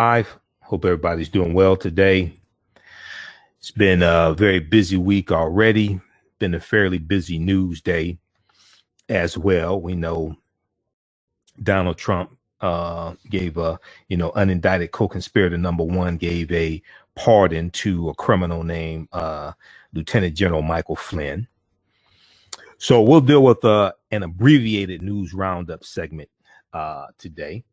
Live. Hope everybody's doing well today. It's been a very busy week already. Been a fairly busy news day as well. We know Donald Trump gave a, unindicted co-conspirator #1 gave a pardon to a criminal named Lieutenant General Michael Flynn. So we'll deal with an abbreviated news roundup segment today.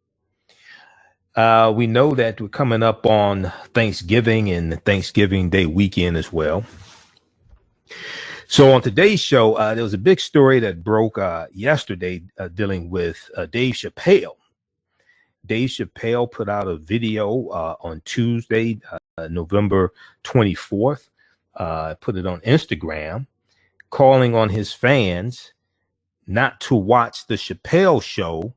We know that we're coming up on Thanksgiving and Thanksgiving Day weekend as well. So on today's show, there was a big story that broke yesterday dealing with Dave Chappelle. Dave Chappelle put out a video on Tuesday, November 24th, put it on Instagram, calling on his fans not to watch the Chappelle Show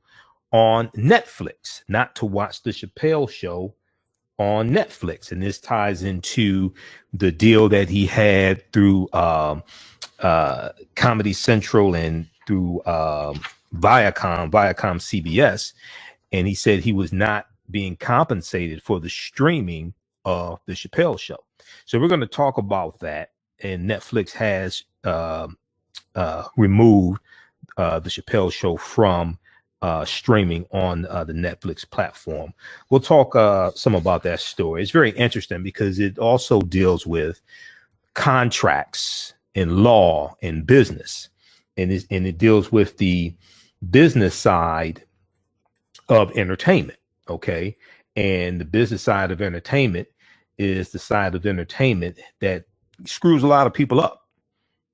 on Netflix, not to watch the Chappelle Show on Netflix. And this ties into the deal that he had through Comedy Central and through Viacom CBS. And he said he was not being compensated for the streaming of the Chappelle Show. So we're going to talk about that. And Netflix has removed the Chappelle Show from streaming on the Netflix platform. We'll talk some about that story. It's very interesting because it also deals with contracts and law and business, and it deals with the business side of entertainment. Okay, and the business side of entertainment is the side of entertainment that screws a lot of people up.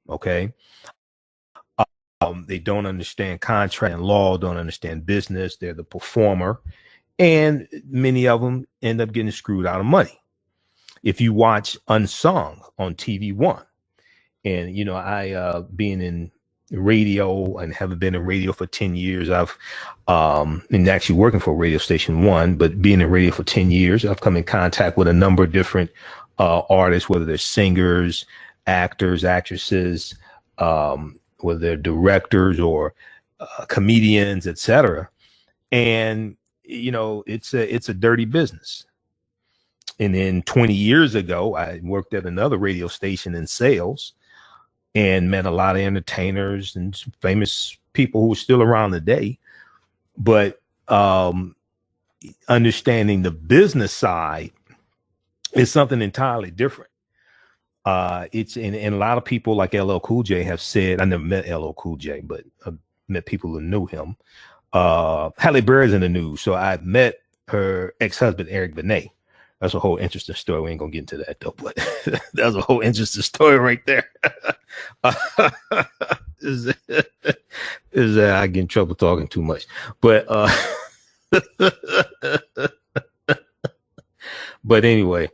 Okay. They don't understand contract and law, don't understand business. They're the performer, and many of them end up getting screwed out of money. If you watch Unsung on TV One, and I being in radio and haven't been in radio for 10 years, I've and actually working for Radio Station One, but being in radio for 10 years, I've come in contact with a number of different artists, whether they're singers, actors, actresses, whether they're directors or comedians, etc. And, it's a dirty business. And then 20 years ago, I worked at another radio station in sales and met a lot of entertainers and famous people who are still around today. But understanding the business side is something entirely different. It's and a lot of people like LL Cool J have said, I never met LL Cool J, but I've met people who knew him. Halle Berry's in the news. So I met her ex-husband, Eric Benet. That's a whole interesting story. We ain't gonna get into that though, but that's a whole interesting story right there. is I get in trouble talking too much, but but anyway,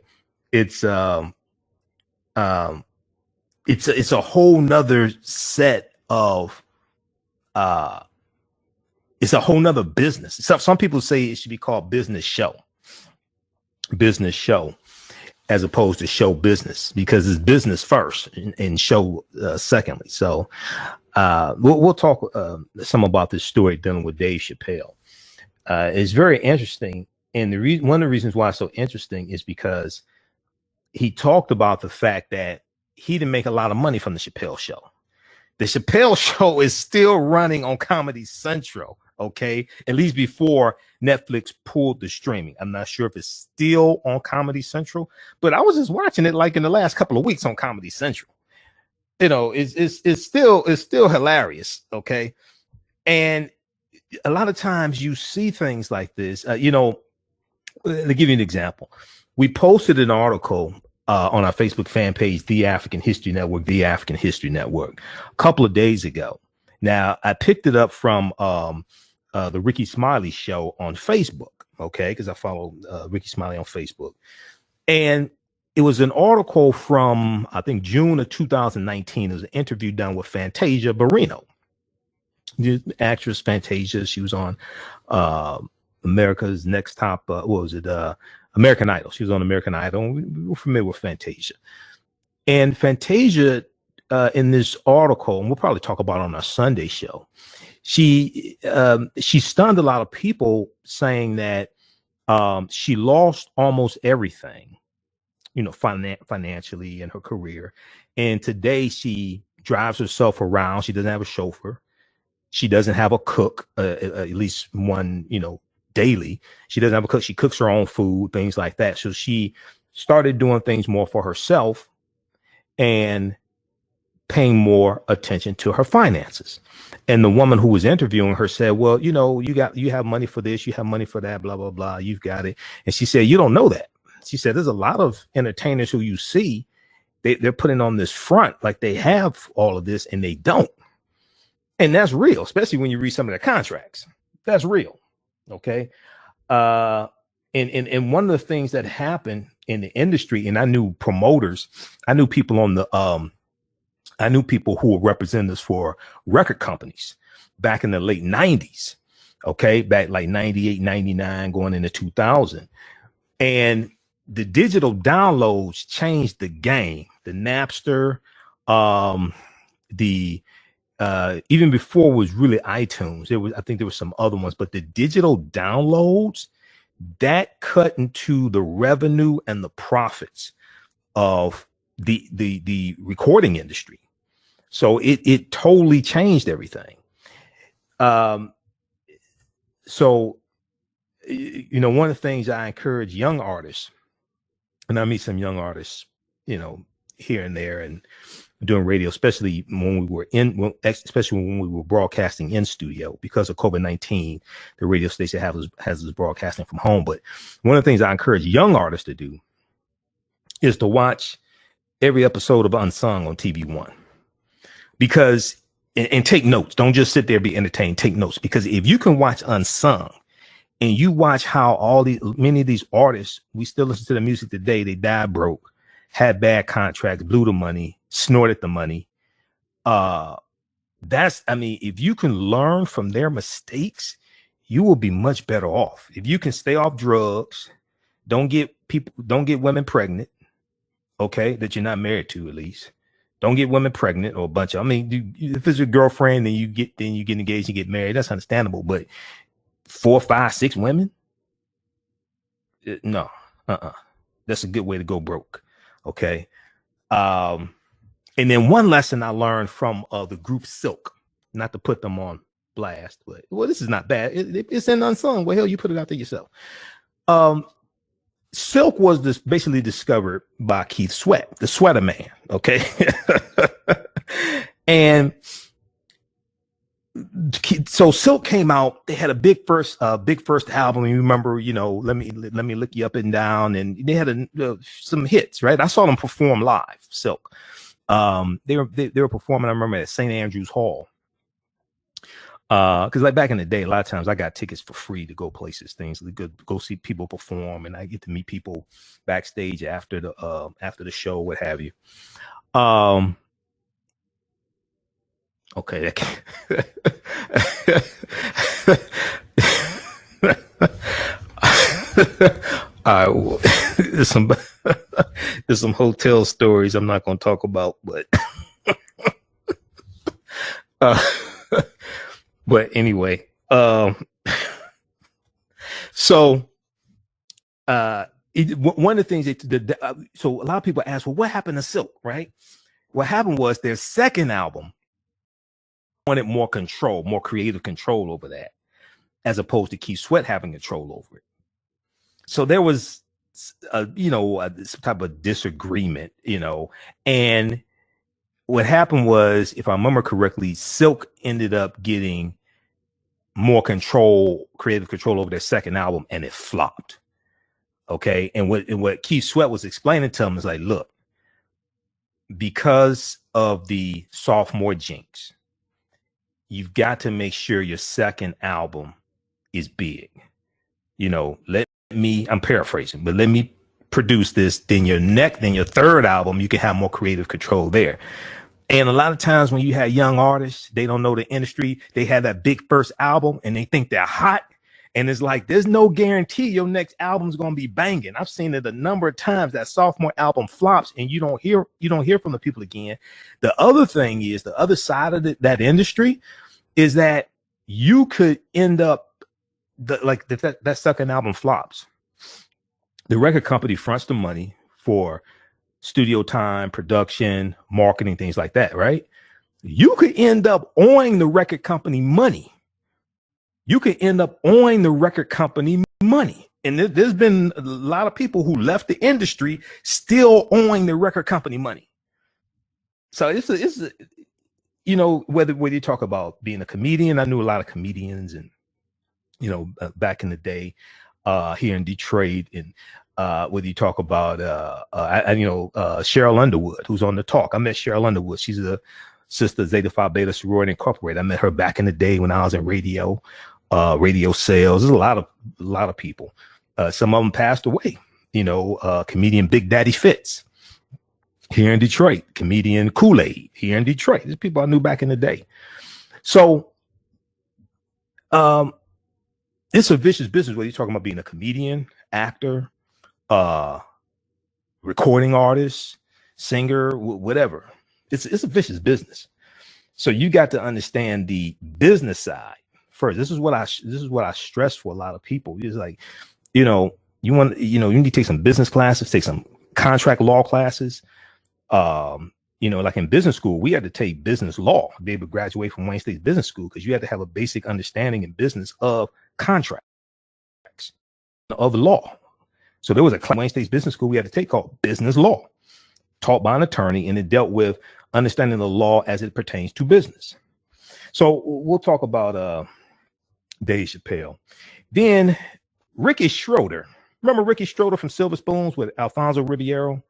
it's a whole nother set of it's a whole nother business. Some people say it should be called business show as opposed to show business, because it's business first and show secondly. So we'll talk some about this story dealing with Dave Chappelle. It's very interesting, and one of the reasons why it's so interesting is because he talked about the fact that he didn't make a lot of money from the Chappelle Show. The Chappelle Show is still running on Comedy Central, okay? At least before Netflix pulled the streaming. I'm not sure if it's still on Comedy Central, but I was just watching it like in the last couple of weeks on Comedy Central. It's still hilarious, okay? And a lot of times you see things like this. To give you an example, we posted an article on our Facebook fan page, The African History Network, The African History Network, a couple of days ago. Now, I picked it up from the Ricky Smiley show on Facebook, okay, because I follow Ricky Smiley on Facebook. And it was an article from, I think, June of 2019. It was an interview done with Fantasia Barrino, the actress Fantasia. She was on America's Next Top, American Idol. She was on American Idol. We were familiar with Fantasia. And Fantasia, in this article, and we'll probably talk about it on our Sunday show, she stunned a lot of people saying that She lost almost everything, financially in her career. And today she drives herself around. She doesn't have a chauffeur. She doesn't have a cook, at least one, daily. She doesn't have a cook. She cooks her own food, things like that. So she started doing things more for herself and paying more attention to her finances. And the woman who was interviewing her said, well, you have money for this, you have money for that, blah, blah, blah. You've got it. And she said, you don't know that. She said, there's a lot of entertainers who you see, they're putting on this front like they have all of this and they don't. And that's real, especially when you read some of their contracts. That's real. Okay. And one of the things that happened in the industry, and I knew promoters, I knew people I knew people who were representatives for record companies back in the late 90s. Okay. Back like 98, 99, going into 2000. And the digital downloads changed the game. The Napster, even before it was really iTunes, I think there were some other ones, but the digital downloads that cut into the revenue and the profits of the recording industry. So it totally changed everything. So one of the things I encourage young artists, and I meet some young artists, here and there, and doing radio, especially when we were broadcasting in studio. Because of COVID-19, the radio station has us broadcasting from home. But one of the things I encourage young artists to do is to watch every episode of Unsung on TV1, because and take notes. Don't just sit there and be entertained. Take notes, because if you can watch Unsung and you watch how many of these artists, we still listen to the music today, they died broke, had bad contracts, blew the money, snorted the money. If you can learn from their mistakes, you will be much better off. If you can stay off drugs, don't get women pregnant. Okay. That you're not married to, at least. Don't get women pregnant, or a bunch of, if it's your girlfriend, then you get engaged and get married. That's understandable. But 4, 5, 6 women? No. That's a good way to go broke. Okay. And then one lesson I learned from the group Silk, not to put them on blast, but this is not bad. It's in Unsung. Well, hell, you put it out there yourself. Silk was basically discovered by Keith Sweat, the Sweater Man. Okay. And so Silk came out. They had a big first album. You remember, let me lick you up and down, and they had some hits, right? I saw them perform live. Silk, they were performing. I remember at St. Andrew's Hall, because like back in the day, a lot of times I got tickets for free to go places, things go see people perform, and I get to meet people backstage after the show, what have you. Okay. There's some hotel stories I'm not going to talk about, but but anyway, so one of the things so a lot of people ask, well, what happened to Silk, right? What happened was their second album wanted more control, more creative control over that, as opposed to Keith Sweat having control over it. So there was, some type of disagreement, and what happened was, if I remember correctly, Silk ended up getting more creative control over their second album, and it flopped. Okay. And what Keith Sweat was explaining to him is like, look, because of the sophomore jinx, you've got to make sure your second album is big. I'm paraphrasing, but let me produce this. Then your third album, you can have more creative control there. And a lot of times when you have young artists, they don't know the industry. They have that big first album and they think they're hot. And it's like, there's no guarantee your next album's going to be banging. I've seen it a number of times. That sophomore album flops and you don't hear from the people again. The other thing is, the other side of that industry is that you could end up that second album flops. The record company fronts the money for studio time, production, marketing, things like that, right? You could end up owing the record company money. You could end up owing the record company money. And there's been a lot of people who left the industry still owing the record company money. So it's you know, whether you talk about being a comedian, I knew a lot of comedians, and you know, back in the day, here in Detroit, and whether you talk about Cheryl Underwood, who's on The Talk. I met Cheryl Underwood. She's a sister Zeta Phi Beta Sorority Incorporated. I met her back in the day when I was in radio sales. There's a lot of people. Some of them passed away. You know, comedian Big Daddy Fitz here in Detroit, comedian Kool-Aid here in Detroit. There's people I knew back in the day. So it's a vicious business whether you're talking about being a comedian, actor, recording artist, singer, whatever. It's a vicious business. So you got to understand the business side first. This is what I stress for a lot of people. It's like, you know, you need to take some business classes, take some contract law classes. You know, like in business school, we had to take business law to be able to graduate from Wayne State Business School, because you had to have a basic understanding in business of contracts, of law. So there was a class in Wayne State Business School we had to take called business law, taught by an attorney, and it dealt with understanding the law as it pertains to business. So we'll talk about Dave Chappelle. Then Ricky Schroder. Remember Ricky Schroder from Sliver Spoons with Alfonso Ribeiro,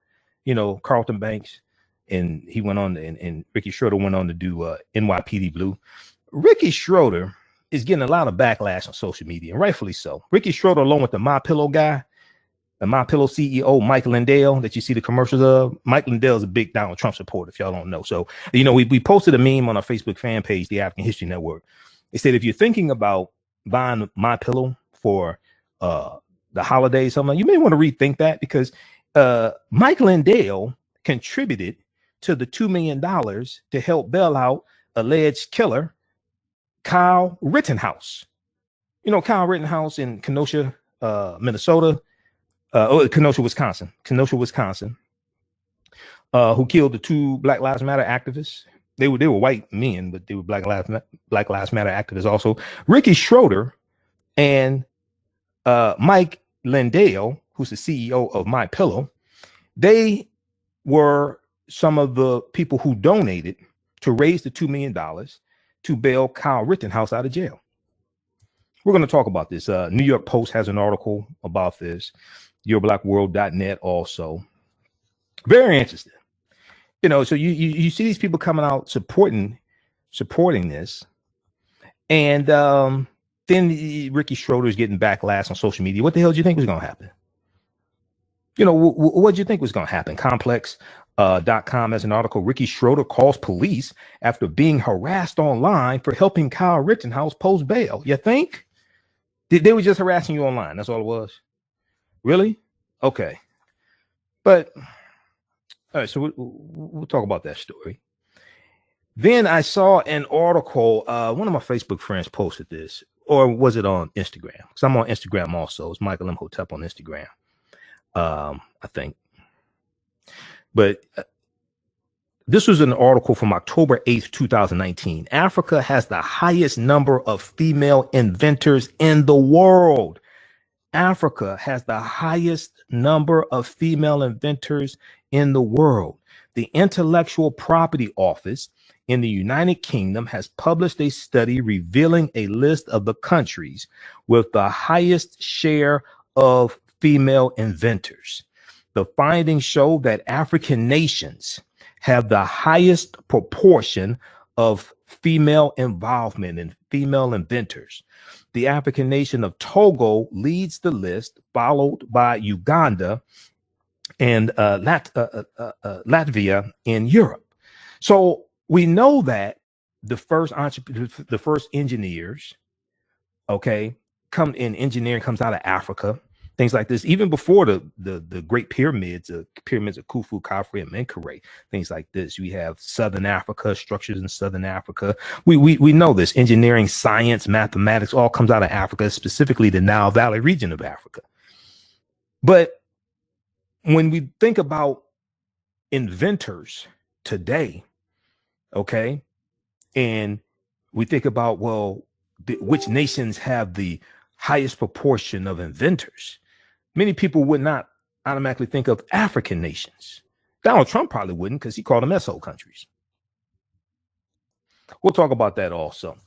you know, Carlton Banks, and he went on, and Ricky Schroder went on to do NYPD Blue. Ricky Schroder is getting a lot of backlash on social media, and rightfully so. Ricky Schroder, along with the MyPillow guy, the MyPillow CEO, Mike Lindell, that you see the commercials of. Mike Lindell is a big Donald Trump supporter, if y'all don't know. So, you know, we posted a meme on our Facebook fan page, the African History Network. It said, if you're thinking about buying MyPillow for the holidays, something, you may want to rethink that, because Mike Lindell contributed to the $2 million to help bail out alleged killer Kyle Rittenhouse. You know, Kyle Rittenhouse in Kenosha, Minnesota, Kenosha, Wisconsin, who killed the two Black Lives Matter activists. They were white men, but they were Black Lives Matter activists also. Ricky Schroder and Mike Lindell, who's the CEO of MyPillow, they were some of the people who donated to raise the $2 million to bail Kyle Rittenhouse out of jail. We're going to talk about this. New York Post has an article about this. YourBlackWorld.net also. Very interesting. You know, so you see these people coming out supporting this, and then Ricky Schroder is getting backlash on social media. What the hell did you think was going to happen? You know, what did you think was going to happen? Complex.com has an article. Ricky Schroder calls police after being harassed online for helping Kyle Rittenhouse post bail. You think? They were just harassing you online. That's all it was. Really? Okay. But all right, so we'll talk about that story. Then I saw an article. One of my Facebook friends posted this, or was it on Instagram? Because I'm on Instagram also. It's Michael Imhotep on Instagram, I think. But this was an article from October 8th, 2019. Africa has the highest number of female inventors in the world. Africa has the highest number of female inventors in the world. The Intellectual Property Office in the United Kingdom has published a study revealing a list of the countries with the highest share of female inventors. The findings show that African nations have the highest proportion of female involvement in female inventors. The African nation of Togo leads the list, followed by Uganda and Latvia in Europe. So we know that the first engineers, okay, come in engineering comes out of Africa. Things like this, even before the great pyramids of Khufu, Khafre, and Menkaure, things like this. We have Southern Africa, structures in Southern Africa. We know this. Engineering, science, mathematics all comes out of Africa, specifically the Nile Valley region of Africa. But when we think about inventors today, okay, and we think about, well, which nations have the highest proportion of inventors, many people would not automatically think of African nations. Donald Trump probably wouldn't, because he called them SO countries. We'll talk about that also.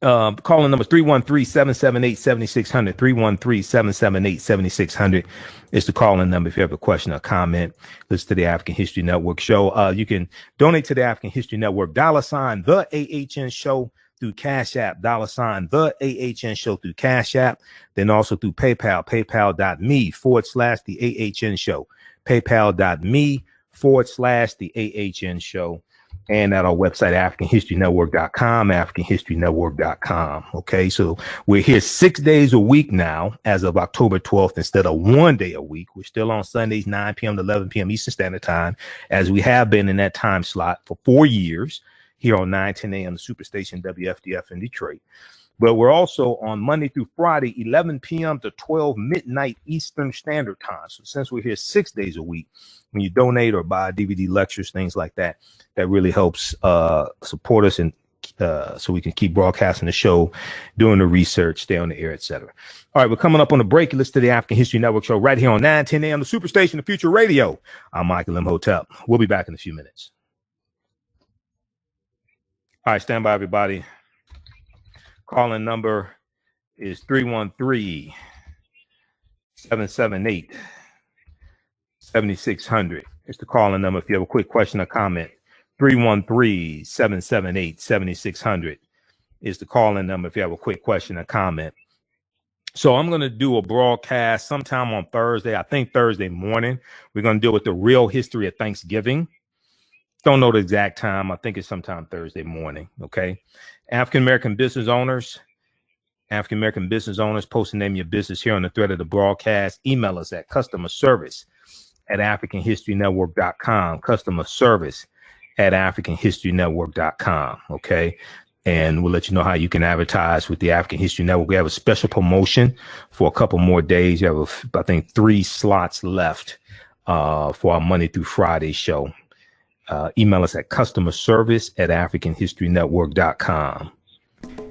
Calling number 313-778-7600. 313-778-7600 is the calling number if you have a question or comment. Listen to the African History Network show. You can donate to the African History Network, $, the AHN show through Cash App, $, the AHN show through Cash App, then also through PayPal, paypal.me/the AHN show, paypal.me/the AHN show. And at our website, AfricanHistoryNetwork.com, AfricanHistoryNetwork.com. Okay, so we're here 6 days a week now as of October 12th instead of 1 day a week. We're still on Sundays, 9 p.m. to 11 p.m. Eastern Standard Time, as we have been in that time slot for 4 years here on 9:10 a.m. the Superstation WFDF in Detroit. But we're also on Monday through Friday, 11 p.m. to 12 midnight Eastern Standard Time. So since we're here 6 days a week, when you donate or buy DVD lectures, things like that, that really helps support us, and so we can keep broadcasting the show, doing the research, stay on the air, etc. All right, we're coming up on the break. Listen to the African History Network show right here on 9:10 a.m. the Superstation, the Future Radio. I'm Michael Imhotep. We'll be back in a few minutes. All right, stand by, everybody. Calling number is 313-778-7600. It's the calling number if you have a quick question or comment. 313-778-7600 is the calling number if you have a quick question or comment. So I'm going to do a broadcast sometime on Thursday. I think Thursday morning. We're going to deal with the real history of Thanksgiving. Don't know the exact time. I think it's sometime Thursday morning. Okay. African-American business owners, post the name of your business here on the thread of the broadcast. Email us at customerservice@AfricanHistoryNetwork.com. Customerservice@AfricanHistoryNetwork.com. Okay. And we'll let you know how you can advertise with the African History Network. We have a special promotion for a couple more days. You have, I think, 3 slots left for our Monday through Friday show. Email us at customerservice@AfricanHistoryNetwork.com.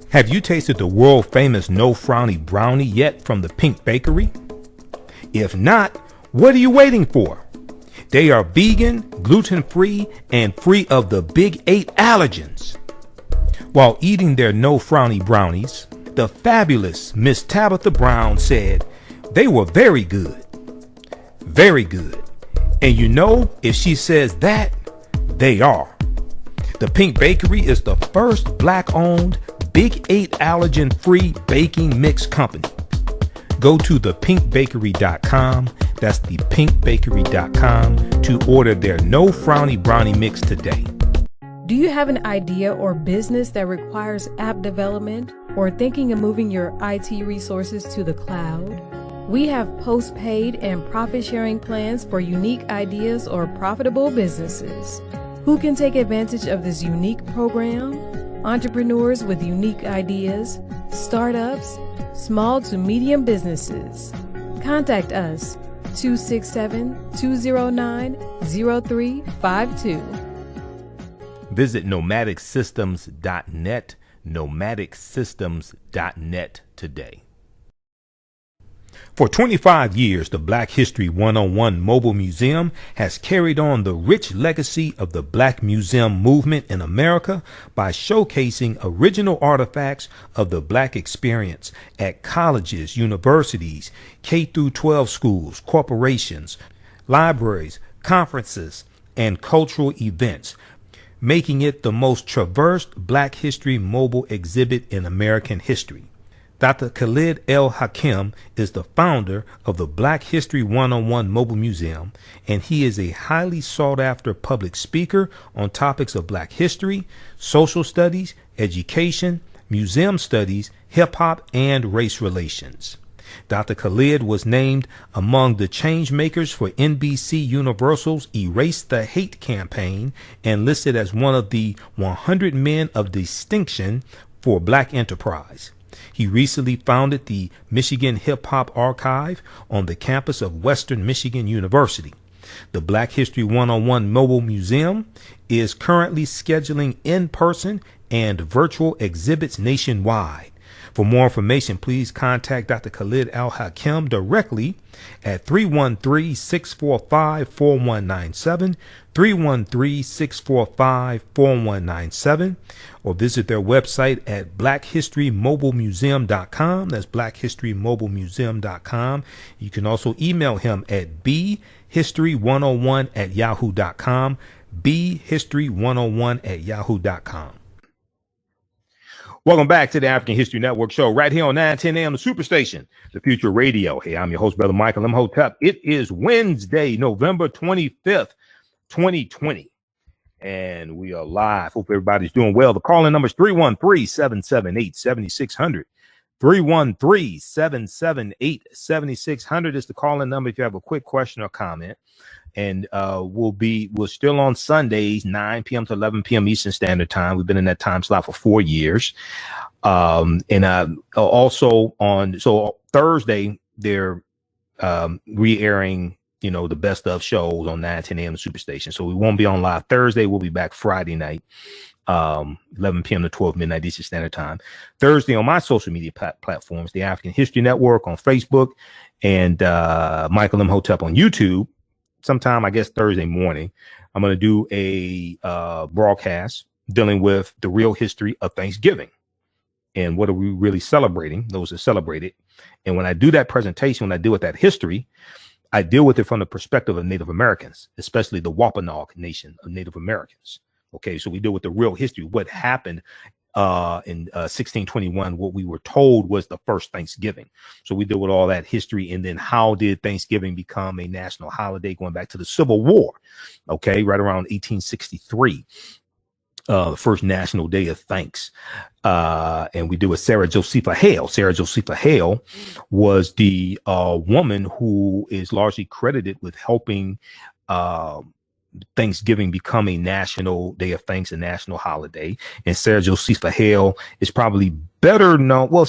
Have you tasted the world famous No Frowny Brownie yet from the Pink Bakery? If not, what are you waiting for? They are vegan, gluten-free, and free of the big 8 allergens. While eating their No Frowny brownies, the fabulous Miss Tabitha Brown said they were very good. Very good. And you know, if she says that, they are. The Pink Bakery is the first Black-owned, Big 8 allergen-free baking mix company. Go to thepinkbakery.com, that's thepinkbakery.com, to order their No Frowny Brownie Mix today. Do you have an idea or business that requires app development, or thinking of moving your IT resources to the cloud? We have post-paid and profit-sharing plans for unique ideas or profitable businesses. Who can take advantage of this unique program? Entrepreneurs with unique ideas, startups, small to medium businesses. Contact us, 267-209-0352. Visit nomadicsystems.net, nomadicsystems.net today. For 25 years, the Black History 101 Mobile Museum has carried on the rich legacy of the Black Museum movement in America by showcasing original artifacts of the Black experience at colleges, universities, K-12 schools, corporations, libraries, conferences, and cultural events, making it the most traversed Black History mobile exhibit in American history. Dr. Khalid El Hakim is the founder of the Black History 101 Mobile Museum, and he is a highly sought-after public speaker on topics of Black history, social studies, education, museum studies, hip-hop, and race relations. Dr. Khalid was named among the change makers for NBC Universal's Erase the Hate campaign and listed as one of the 100 men of distinction for Black enterprise. He recently founded the Michigan Hip Hop Archive on the campus of Western Michigan University. The Black History 101 Mobile Museum is currently scheduling in-person and virtual exhibits nationwide. For more information, please contact Dr. Khalid Al-Hakim directly at 313-645-4197, 313-645-4197, or visit their website at blackhistorymobilemuseum.com. That's blackhistorymobilemuseum.com. You can also email him at bhistory101@yahoo.com, bhistory101@yahoo.com. Welcome back to the African History Network show right here on 910 AM, the Superstation, the Future Radio. Hey, I'm your host, Brother Michael Imhotep. It is Wednesday, November 25th, 2020, and we are live. Hope everybody's doing well. The call-in number is 313-778-7600. 313-778-7600 is the call-in number if you have a quick question or comment. And we're still on Sundays, 9 p.m. to 11 p.m. Eastern Standard Time. We've been in that time slot for 4 years. Also so Thursday, they're re-airing, the best of shows on 9:10 a.m. Superstation. So we won't be on live Thursday. We'll be back Friday night, 11 p.m. to 12 midnight Eastern Standard Time. Thursday on my social media platforms, the African History Network on Facebook and Michael Imhotep on YouTube. Sometime, I guess, Thursday morning, I'm going to do a broadcast dealing with the real history of Thanksgiving and what are we really celebrating, those that celebrate it. And when I do that presentation, when I deal with that history, I deal with it from the perspective of Native Americans, especially the Wampanoag Nation of Native Americans. Okay, so we deal with the real history, what happened in 1621, what we were told was the first Thanksgiving. So we deal with all that history, and then how did Thanksgiving become a national holiday going back to the Civil War? Okay, right around 1863, the first National Day of Thanks. And we deal with Sarah Josepha Hale. Sarah Josepha Hale was the woman who is largely credited with helping Thanksgiving become a national day of thanks, a national holiday. And Sarah Josepha Hale is probably better known. Well,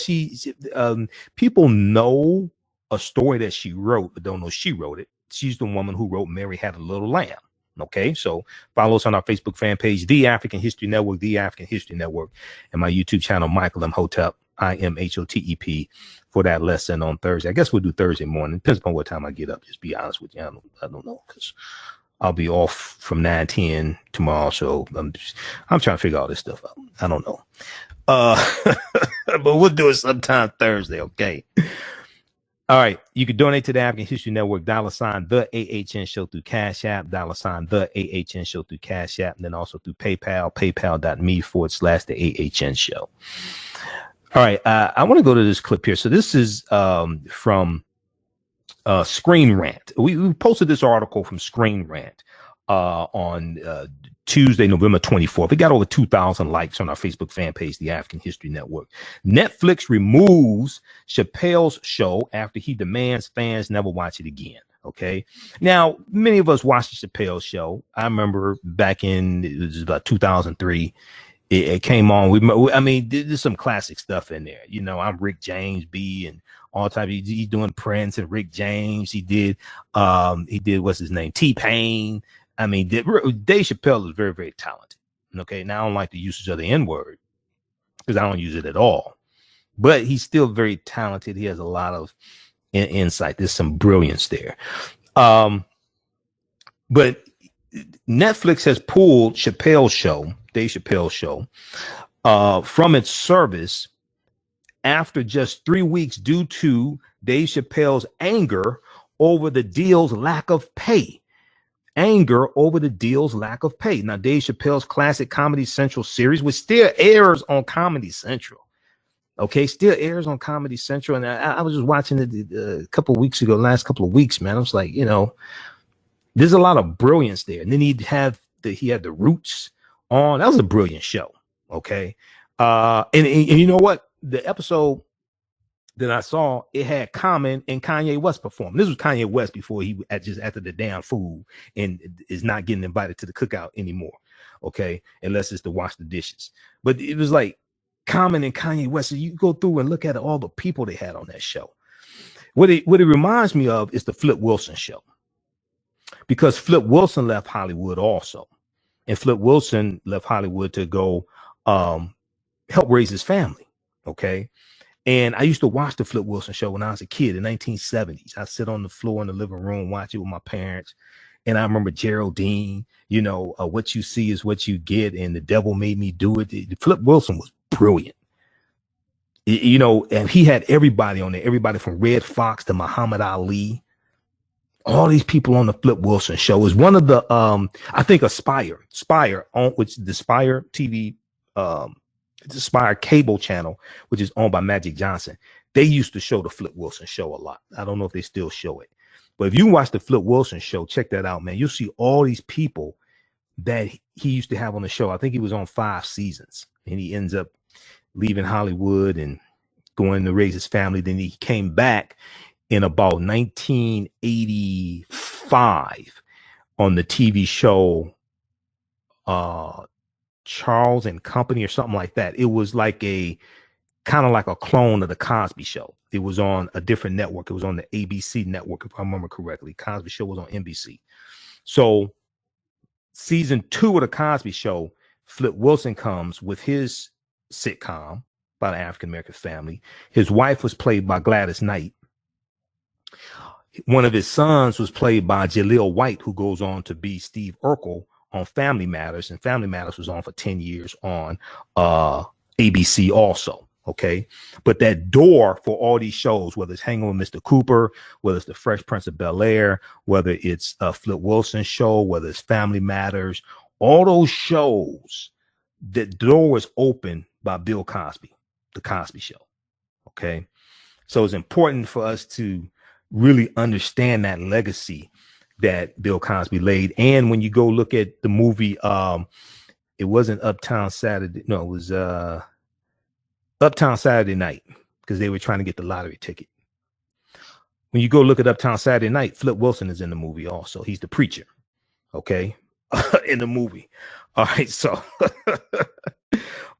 people know a story that she wrote, but don't know she wrote it. She's the woman who wrote Mary Had a Little Lamb. Okay, so follow us on our Facebook fan page, The African History Network, The African History Network, and my YouTube channel, Michael Imhotep, IMHOTEP, for that lesson on Thursday. I guess we'll do Thursday morning. Depends upon what time I get up. Just be honest with you. I don't know, because I'll be off from 9-10 tomorrow. So I'm trying to figure all this stuff out. I don't know. But we'll do it sometime Thursday. Okay. All right. You can donate to the African History Network, $ the AHN Show through Cash App, $ the AHN Show through Cash App, and then also through PayPal, paypal.me/the AHN Show. All right. I want to go to this clip here. So this is from Screen Rant. We posted this article from Screen Rant on Tuesday, November 24th. It got over 2,000 likes on our Facebook fan page, The African History Network. Netflix removes Chappelle's show after he demands fans never watch it again. Okay. Now, many of us watched the Chappelle show. I remember back in, it was about 2003. It came on. I mean, there's some classic stuff in there. I'm Rick James B and all type. He's doing Prince and Rick James. He did what's his name? T-Pain. I mean, Dave Chappelle is very, very talented. Okay. Now I don't like the usage of the N-word because I don't use it at all, but he's still very talented. He has a lot of insight. There's some brilliance there. But Netflix has pulled Dave Chappelle's show, from its service after just 3 weeks due to Dave Chappelle's anger over the deal's lack of pay. Now, Dave Chappelle's classic Comedy Central series, which still airs on Comedy Central. Okay, still airs on Comedy Central. And I was just watching it a couple of weeks ago, last couple of weeks, man. I was like, there's a lot of brilliance there. And then he had the Roots on. That was a brilliant show. Okay. And you know what? The episode that I saw, it had Common and Kanye West perform. This was Kanye West before he just after the damn food and is not getting invited to the cookout anymore. Okay. Unless it's to wash the dishes. But it was like, Common and Kanye West. You go through and look at all the people they had on that show. What it reminds me of is the Flip Wilson show, because Flip Wilson left Hollywood also, and Flip Wilson left Hollywood to go help raise his family. Okay. And I used to watch the Flip Wilson show when I was a kid in the 1970s. I sit on the floor in the living room, watch it with my parents. And I remember Geraldine, what you see is what you get. And the devil made me do it. Flip Wilson was brilliant. And he had everybody on there, everybody from Red Fox to Muhammad Ali. All these people on the Flip Wilson show is one of the, I think Spire on which the Spire TV, the Spire cable channel, which is owned by Magic Johnson. They used to show the Flip Wilson show a lot. I don't know if they still show it, but if you watch the Flip Wilson show, check that out, man. You'll see all these people that he used to have on the show. I think he was on 5 seasons, and he ends up leaving Hollywood and going to raise his family. Then he came back in about 1985 on the TV show Charles and Company or something like that. It was like a kind of like a clone of the Cosby Show. It was on a different network. It was on the ABC network, if I remember correctly. Cosby Show was on NBC. So season 2 of the Cosby Show, Flip Wilson comes with his sitcom about an African-American family. His wife was played by Gladys Knight. One of his sons was played by Jaleel White, who goes on to be Steve Urkel on Family Matters, and Family Matters was on for 10 years on ABC also. Okay. But that door for all these shows, whether it's Hanging with Mr. Cooper, whether it's The Fresh Prince of Bel-Air, whether it's Flip Wilson show, whether it's Family Matters, all those shows, the door was opened by Bill Cosby, The Cosby Show. Okay. So it's important for us to really understand that legacy that Bill Cosby laid. And when you go look at the movie, it wasn't Uptown Saturday. No, it was Uptown Saturday Night, because they were trying to get the lottery ticket. When you go look at Uptown Saturday Night, Flip Wilson is in the movie also. He's the preacher, okay, in the movie. All right, so,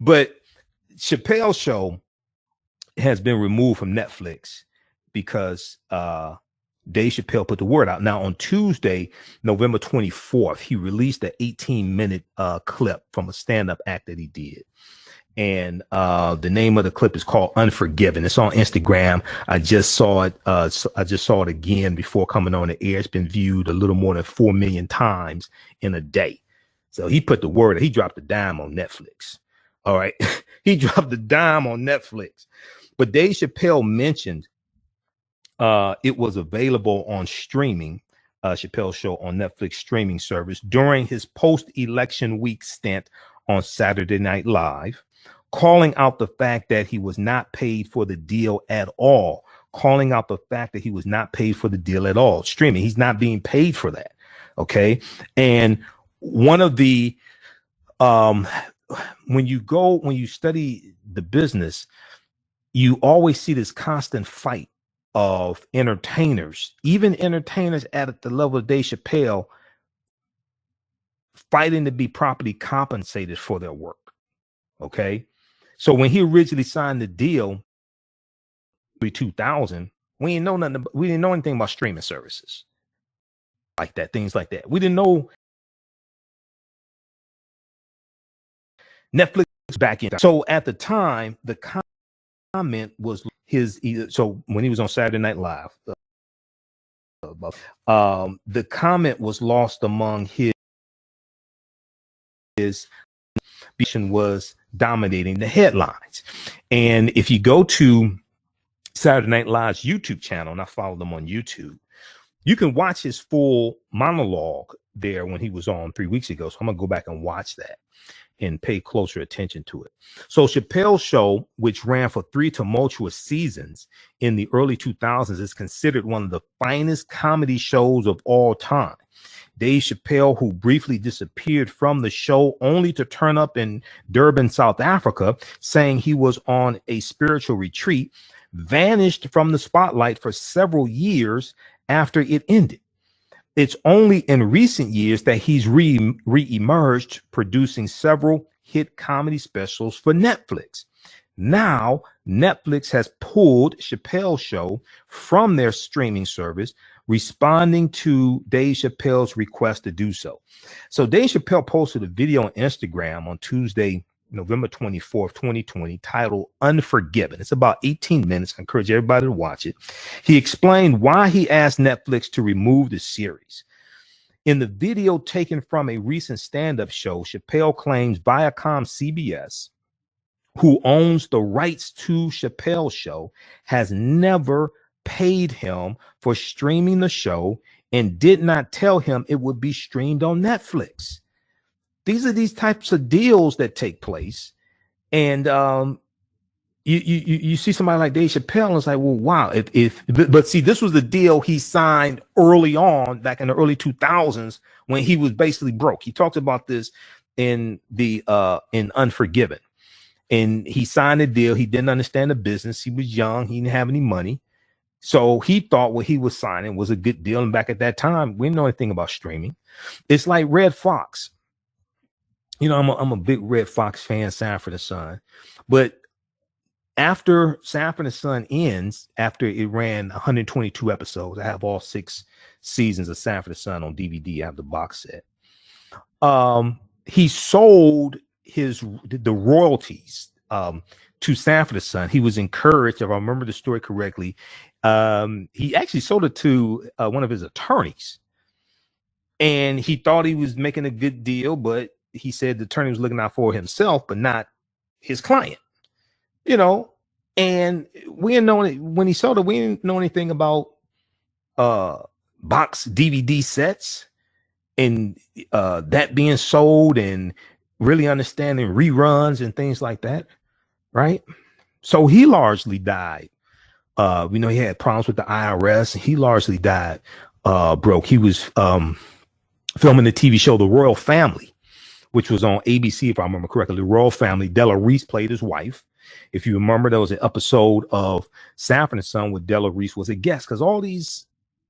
but Chappelle Show has been removed from Netflix because Dave Chappelle put the word out. Now on Tuesday, November 24th, he released an 18-minute clip from a stand-up act that he did. And the name of the clip is called Unforgiven. It's on Instagram. I just saw it. I just saw it again before coming on the air. It's been viewed a little more than 4 million times in a day. So he put the word, he dropped a dime on Netflix. All right. He dropped a dime on Netflix. But Dave Chappelle mentioned it was available on streaming, Chappelle Show on Netflix streaming service during his post-election week stint on Saturday Night Live, calling out the fact that he was not paid for the deal at all, calling out the fact that he was not paid for the deal at all. Streaming, he's not being paid for that. Okay. And one of the, when you study the business, you always see this constant fight of entertainers, even entertainers at the level of Dave Chappelle, fighting to be properly compensated for their work. Okay. So when he originally signed the deal, 2000, we didn't know anything about streaming services like that, things like that. We didn't know Netflix back in. So at the time, the comment was so when he was on Saturday Night Live, the comment was lost among his was dominating the headlines. And if you go to Saturday Night Live's YouTube channel, and I follow them on YouTube, you can watch his full monologue there when he was on 3 weeks ago. So I'm gonna go back and watch that and pay closer attention to it. So Chappelle Show, which ran for 3 tumultuous seasons in the early 2000s, is considered one of the finest comedy shows of all time. Dave Chappelle, who briefly disappeared from the show only to turn up in Durban, South Africa, saying he was on a spiritual retreat, vanished from the spotlight for several years after it ended. It's only in recent years that he's re-emerged, producing several hit comedy specials for Netflix. Now, Netflix has pulled Chappelle Show from their streaming service, responding to Dave Chappelle's request to do so. So Dave Chappelle posted a video on Instagram on Tuesday, November 24th, 2020, titled Unforgiven. It's about 18 minutes. I encourage everybody to watch it. He explained why he asked Netflix to remove the series. In the video taken from a recent stand-up show, Chappelle claims Viacom CBS, who owns the rights to Chappelle Show, has never paid him for streaming the show and did not tell him it would be streamed on Netflix. These are these types of deals that take place. And you see somebody like Dave Chappelle and it's like, well, wow. But see, this was the deal he signed early on back in the early 2000s when he was basically broke. He talks about this in Unforgiven. And he signed a deal. He didn't understand the business. He was young. He didn't have any money. So he thought what he was signing was a good deal. And back at that time, we didn't know anything about streaming. It's like Red Fox. I'm a big Red Fox fan, Sanford and Son. But after Sanford and Son ends, after it ran 122 episodes, I have all 6 seasons of Sanford and Son on DVD. I have the box set. He sold the royalties to Sanford and Son. He was encouraged, if I remember the story correctly. He actually sold it to one of his attorneys, and he thought he was making a good deal, but he said the attorney was looking out for himself, but not his client. And we didn't know when he sold it. We didn't know anything about box DVD sets and that being sold and really understanding reruns and things like that, right? So he largely died. He had problems with the IRS, and he largely died broke. He was filming the TV show The Royal Family, which was on ABC, if I remember correctly. The Royal Family. Della Reese played his wife. If you remember, there was an episode of Sanford and Son where Della Reese was a guest, because all these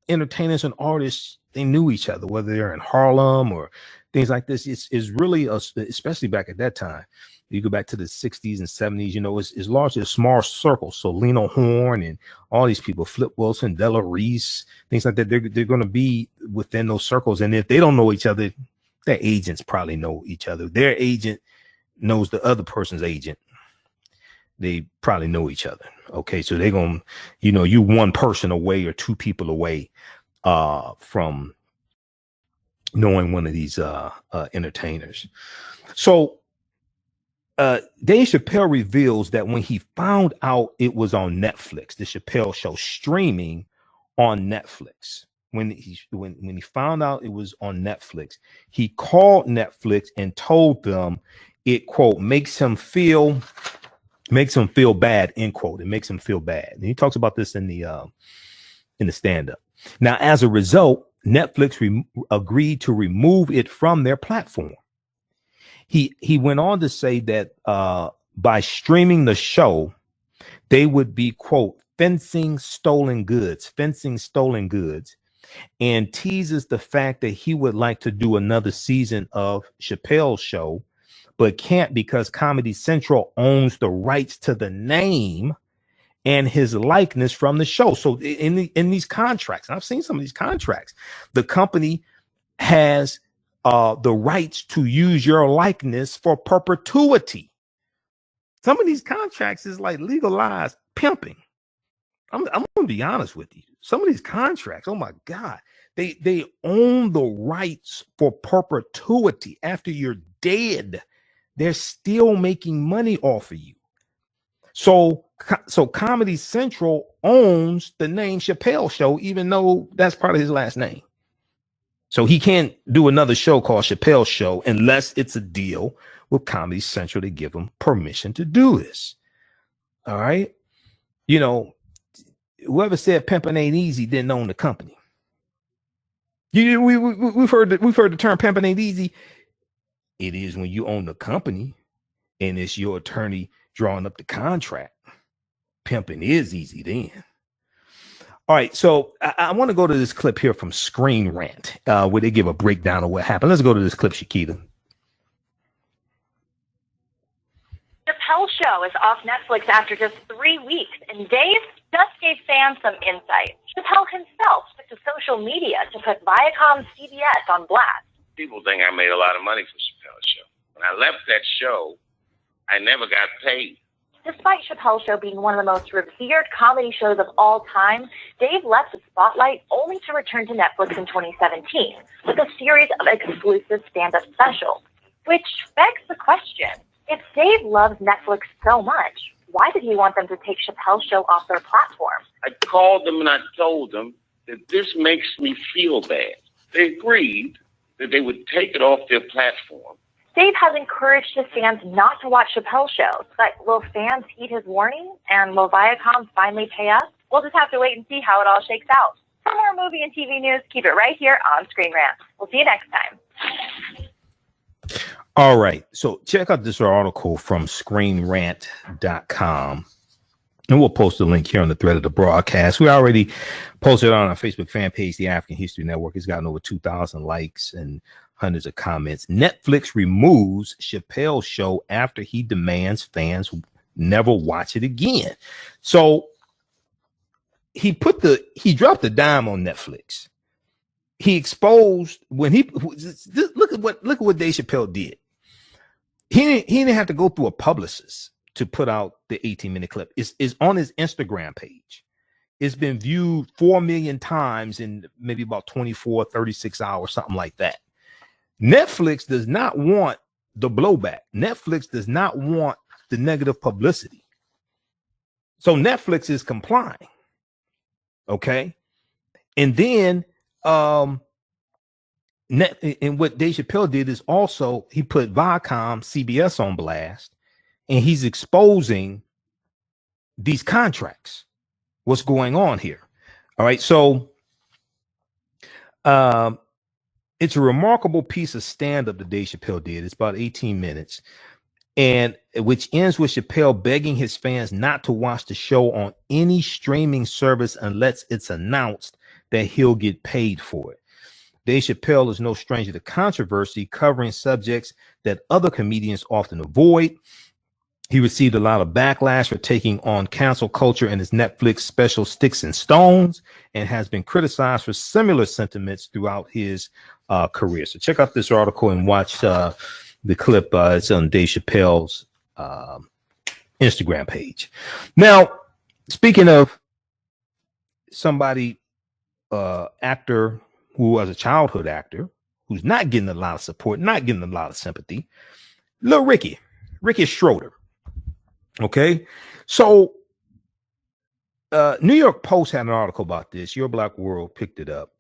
entertainers and artists, they knew each other, whether they're in Harlem or things like this. It's really, especially back at that time, you go back to the 60s and 70s, it's largely a small circle. So Lena Horne and all these people, Flip Wilson, Della Reese, things like that, they're going to be within those circles. And if they don't know each other, their agents probably know each other. Their agent knows the other person's agent. They probably know each other. Okay, so they're going to, you one person away or 2 people away from knowing one of these entertainers. So Dave Chappelle reveals that when he found out it was on Netflix, the Chappelle Show streaming on Netflix, when he found out it was on Netflix, he called Netflix and told them it, quote, makes him feel bad, end quote. It makes him feel bad. And he talks about this in the stand-up. Now, as a result, Netflix agreed to remove it from their platform. He went on to say that by streaming the show, they would be, quote, fencing stolen goods, and teases the fact that he would like to do another season of Chappelle's Show, but can't because Comedy Central owns the rights to the name and his likeness from the show. So in these contracts, and I've seen some of these contracts, the company has the rights to use your likeness for perpetuity. Some of these contracts is like legalized pimping. I'm going to be honest with you. Some of these contracts, oh my God, they own the rights for perpetuity. After you're dead, they're still making money off of you. So Comedy Central owns the name Chappelle Show, even though that's part of his last name. So he can't do another show called Chappelle Show unless it's a deal with Comedy Central to give him permission to do this. All right. Whoever said pimping ain't easy didn't own the company. We've heard the term pimping ain't easy. It is when you own the company and it's your attorney drawing up the contract. Pimping is easy then. All right, so I want to go to this clip here from Screen Rant, where they give a breakdown of what happened. Let's go to this clip, Shakita. Chappelle Show is off Netflix after just 3 weeks, and Dave just gave fans some insight. Chappelle himself took to social media to put Viacom CBS on blast. People think I made a lot of money from Chappelle Show. When I left that show, I never got paid. Despite Chappelle Show being one of the most revered comedy shows of all time, Dave left the spotlight only to return to Netflix in 2017 with a series of exclusive stand-up specials. Which begs the question, if Dave loves Netflix so much, why did he want them to take Chappelle Show off their platform? I called them and I told them that this makes me feel bad. They agreed that they would take it off their platform. Dave has encouraged his fans not to watch Chappelle Show, but will fans heed his warning? And will Viacom finally pay us? We'll just have to wait and see how it all shakes out. For more movie and TV news, keep it right here on Screen Rant. We'll see you next time. All right. So check out this article from screenrant.com. And we'll post the link here on the thread of the broadcast. We already posted it on our Facebook fan page, The African History Network. It's gotten over 2,000 likes and hundreds of comments. Netflix removes Chappelle Show after he demands fans never watch it again. So he dropped the dime on Netflix. He exposed look at what Dave Chappelle did. He didn't have to go through a publicist to put out the 18-minute clip. It's on his Instagram page. It's been viewed 4 million times in maybe about 24, 36 hours, something like that. Netflix does not want the blowback. Netflix does not want the negative publicity. So Netflix is complying. Okay. And then and what Dave Chappelle did is also he put Viacom CBS on blast, and he's exposing these contracts. What's going on here? All right. So it's a remarkable piece of stand-up that Dave Chappelle did. It's about 18 minutes, and which ends with Chappelle begging his fans not to watch the show on any streaming service unless it's announced that he'll get paid for it. Dave Chappelle is no stranger to controversy, covering subjects that other comedians often avoid. He received a lot of backlash for taking on cancel culture in his Netflix special Sticks and Stones, and has been criticized for similar sentiments throughout his career. So check out this article and watch the clip. It's on Dave Chappelle's Instagram page. Now, speaking of somebody, actor who was a childhood actor, who's not getting a lot of support, not getting a lot of sympathy, little Ricky Schroder. Okay. So New York Post had an article about this. Your Black World picked it up.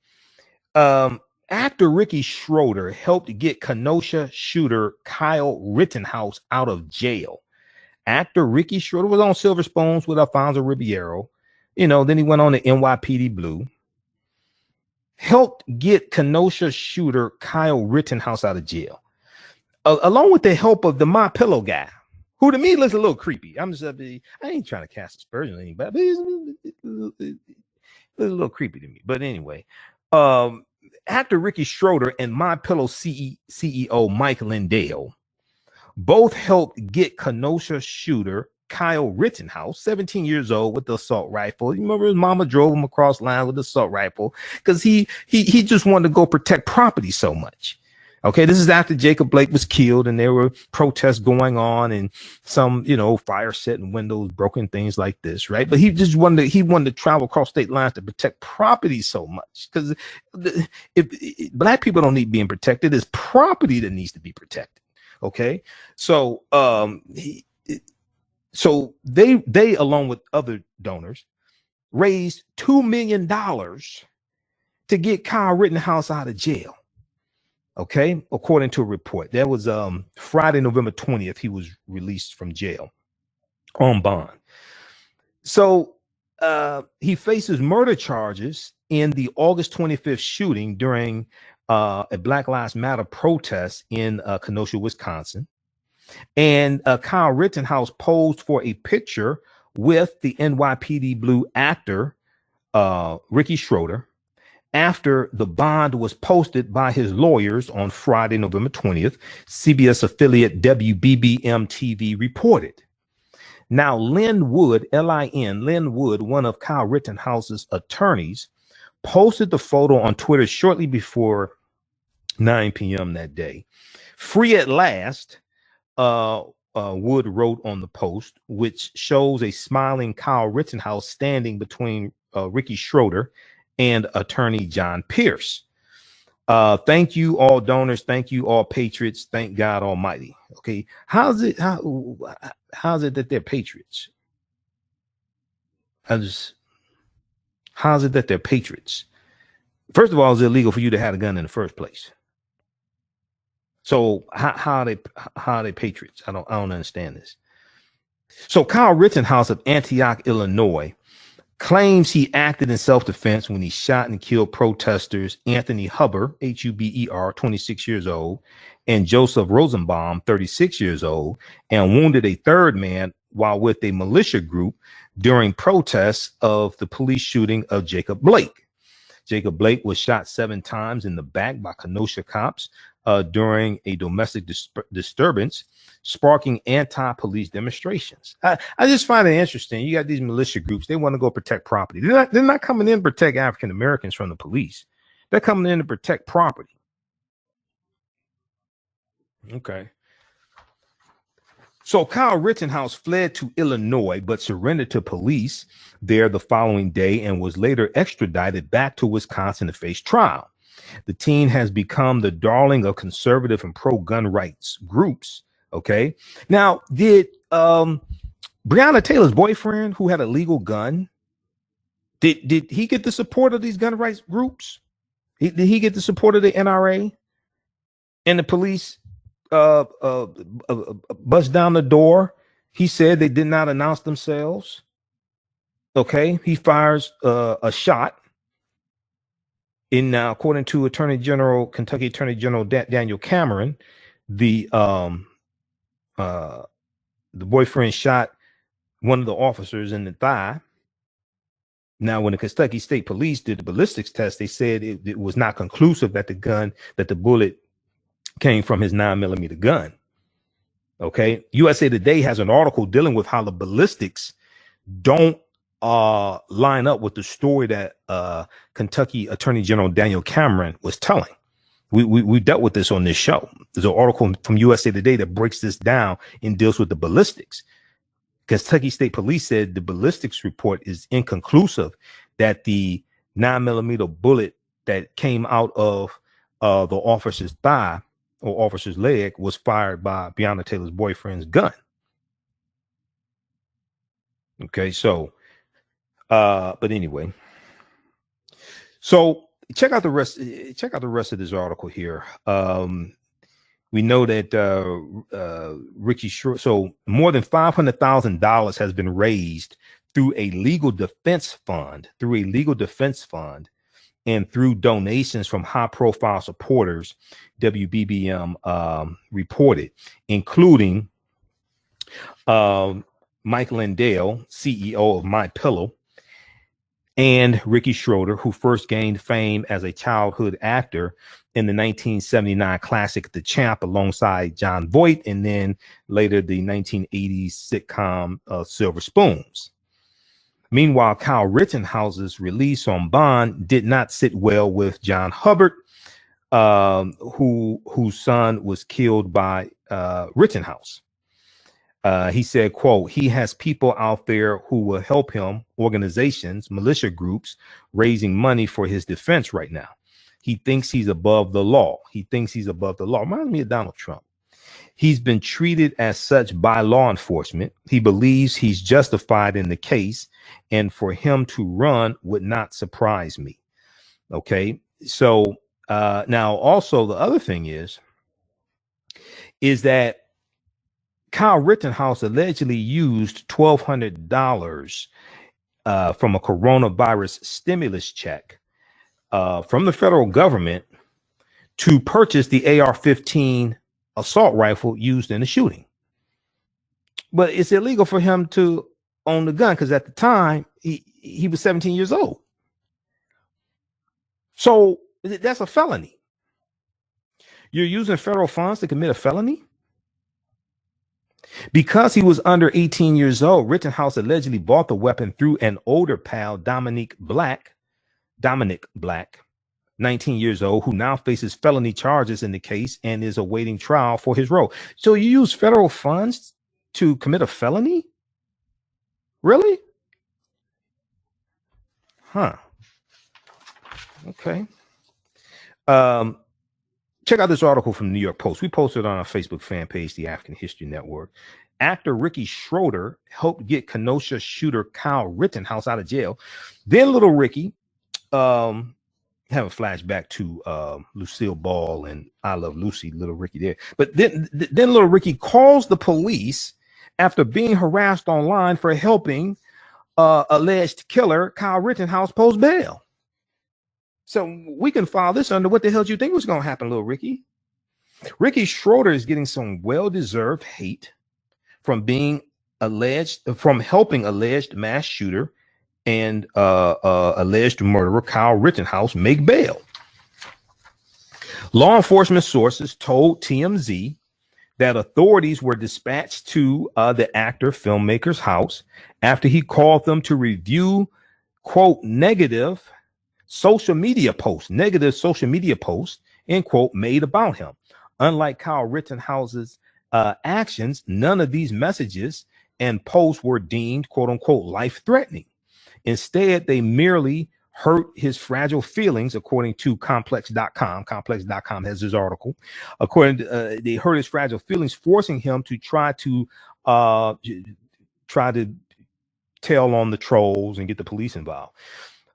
Actor Ricky Schroder helped get Kenosha shooter Kyle Rittenhouse out of jail. Actor Ricky Schroder was on Sliver Spoons with Alfonso Ribeiro. Then he went on to NYPD Blue. Helped get Kenosha shooter Kyle Rittenhouse out of jail, along with the help of the My Pillow guy, who to me looks a little creepy. I ain't trying to cast aspersions on anybody, but he's a little creepy to me. But anyway, actor Ricky Schroder and My Pillow CEO Mike Lindell both helped get Kenosha shooter Kyle Rittenhouse, 17 years old, with the assault rifle. You remember his mama drove him across line with the assault rifle because he just wanted to go protect property so much. Okay, this is after Jacob Blake was killed and there were protests going on and some, fire setting windows, broken things like this, right? But he just wanted to travel across state lines to protect property so much, because if Black people don't need being protected, it's property that needs to be protected. Okay, so So they along with other donors raised $2 million to get Kyle Rittenhouse out of jail. Okay, according to a report. That was Friday, November 20th. He was released from jail on bond. So he faces murder charges in the August 25th shooting during a Black Lives Matter protest in Kenosha, Wisconsin. And Kyle Rittenhouse posed for a picture with the NYPD Blue actor, Ricky Schroder, after the bond was posted by his lawyers on Friday, November 20th, CBS affiliate WBBM TV reported. Now, Lynn Wood, L-I-N, Lynn Wood, one of Kyle Rittenhouse's attorneys, posted the photo on Twitter shortly before 9 p.m. that day. Free at last, Wood wrote on the post, which shows a smiling Kyle Rittenhouse standing between Ricky Schroder and attorney John Pierce. Thank you, all donors. Thank you, all patriots. Thank God Almighty. Okay, how's it that they're patriots? How's it that they're patriots? First of all, it's illegal for you to have a gun in the first place. So how are they patriots? I don't understand this. So Kyle Rittenhouse of Antioch, Illinois, claims he acted in self-defense when he shot and killed protesters Anthony Huber, Huber, 26 years old, and Joseph Rosenbaum, 36 years old, and wounded a third man while with a militia group during protests of the police shooting of Jacob Blake. Jacob Blake was shot 7 times in the back by Kenosha cops during a domestic disturbance, sparking anti-police demonstrations. I just find it interesting. You got these militia groups. They want to go protect property. They're not coming in to protect African Americans from the police. They're coming in to protect property. Okay. So Kyle Rittenhouse fled to Illinois, but surrendered to police there the following day and was later extradited back to Wisconsin to face trial. The teen has become the darling of conservative and pro-gun rights groups. Okay. Now, did Breonna Taylor's boyfriend, who had a legal gun, did he get the support of these gun rights groups? Did he get the support of the NRA and the police? Bust down the door. He said they did not announce themselves. Okay, he fires a shot. According to Kentucky Attorney General Daniel Cameron, the boyfriend shot one of the officers in the thigh. Now, when the Kentucky State Police did the ballistics test, they said it was not conclusive that the bullet came from his 9mm gun. Okay. USA Today has an article dealing with how the ballistics don't line up with the story that Kentucky Attorney General Daniel Cameron was telling. We dealt with this on this show. There's an article from USA Today that breaks this down and deals with the ballistics. Kentucky State Police said the ballistics report is inconclusive that the 9mm bullet that came out of the officer's thigh or officer's leg was fired by Breonna Taylor's boyfriend's gun. Okay, so but anyway, so check out the rest of this article here. We know that Ricky Schroder, so more than $500,000 has been raised through a legal defense fund, and through donations from high-profile supporters, WBBM reported, including Mike Lindell, CEO of MyPillow, and Ricky Schroder, who first gained fame as a childhood actor in the 1979 classic The Champ alongside Jon Voight, and then later the 1980s sitcom Sliver Spoons. Meanwhile, Kyle Rittenhouse's release on bond did not sit well with John Hubbard, whose son was killed by Rittenhouse. He said, quote, he has people out there who will help him, organizations, militia groups, raising money for his defense right now. He thinks he's above the law. Reminds me of Donald Trump. He's been treated as such by law enforcement. He believes he's justified in the case, and for him to run would not surprise me. Okay, so now also the other thing is that Kyle Rittenhouse allegedly used $1,200 from a coronavirus stimulus check from the federal government to purchase the AR-15 assault rifle used in the shooting. But it's illegal for him to own the gun because at the time he was 17 years old. So that's a felony. You're using federal funds to commit a felony. Because he was under 18 years old, Rittenhouse allegedly bought the weapon through an older pal, Dominic Black, 19 years old, who now faces felony charges in the case and is awaiting trial for his role. So you use federal funds to commit a felony? Really? Huh. Okay. Check out this article from the New York Post. We posted on our Facebook fan page, the African History Network. Actor Ricky Schroder helped get Kenosha shooter Kyle Rittenhouse out of jail. Then little Ricky, have a flashback to Lucille Ball and I Love Lucy, little Ricky there. But then little Ricky calls the police after being harassed online for helping alleged killer Kyle Rittenhouse post bail. So we can file this under what the hell do you think was going to happen, little Ricky? Ricky Schroder is getting some well-deserved hate from helping alleged mass shooter and alleged murderer Kyle Rittenhouse make bail. Law enforcement sources told TMZ that authorities were dispatched to the actor filmmaker's house after he called them to review, quote, negative social media posts, end quote, made about him. Unlike Kyle Rittenhouse's actions, none of these messages and posts were deemed, quote unquote, life-threatening. Instead, they merely hurt his fragile feelings, according to complex.com. Complex.com has this article. They hurt his fragile feelings, forcing him to try to tell on the trolls and get the police involved.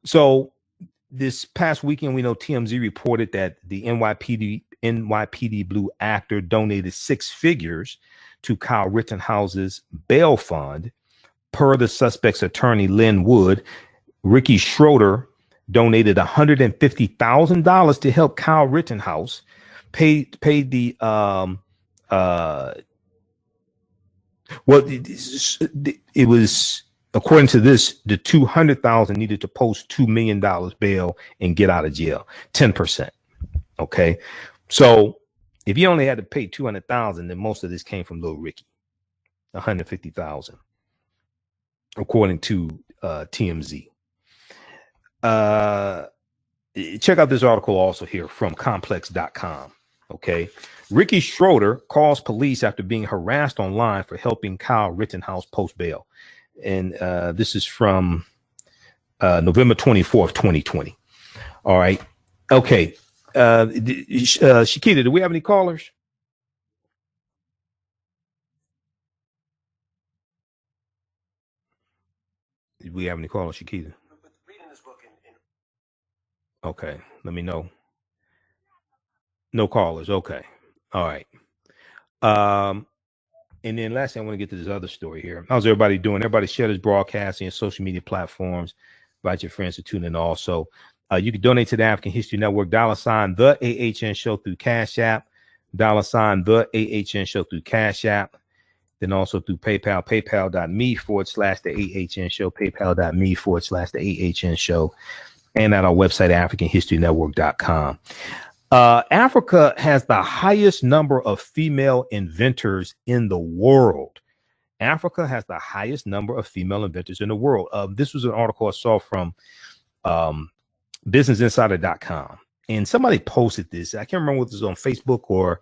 So this past weekend, we know TMZ reported that the NYPD Blue actor donated 6 figures to Kyle Rittenhouse's bail fund. Per the suspect's attorney, Lynn Wood, Ricky Schroder donated $150,000 to help Kyle Rittenhouse pay the it was, according to this, the $200,000 needed to post $2 million bail and get out of jail, 10%. Okay, so if you only had to pay $200,000, then most of this came from little Ricky, $150,000, according to TMZ. Check out this article also here from complex.com. Okay, Ricky Schroder calls police after being harassed online for helping Kyle Rittenhouse post bail. And this is from November 24th, 2020. All right. Okay. Shakita, do we have any callers? Do we have any callers, Shakita? Okay. Let me know. No callers. Okay. All right. And then lastly, I want to get to this other story here. How's everybody doing? Everybody share this broadcast on social media platforms. Invite your friends to tune in also. You can donate to the African History Network, $ the AHN Show through Cash App, $ the AHN Show through Cash App. Then also through PayPal, paypal.me/the AHN Show, paypal.me/the AHN Show, and at our website, AfricanHistoryNetwork.com. Africa has the highest number of female inventors in the world. Africa has the highest number of female inventors in the world. This was an article I saw from BusinessInsider.com, and somebody posted this. I can't remember whether it was on Facebook or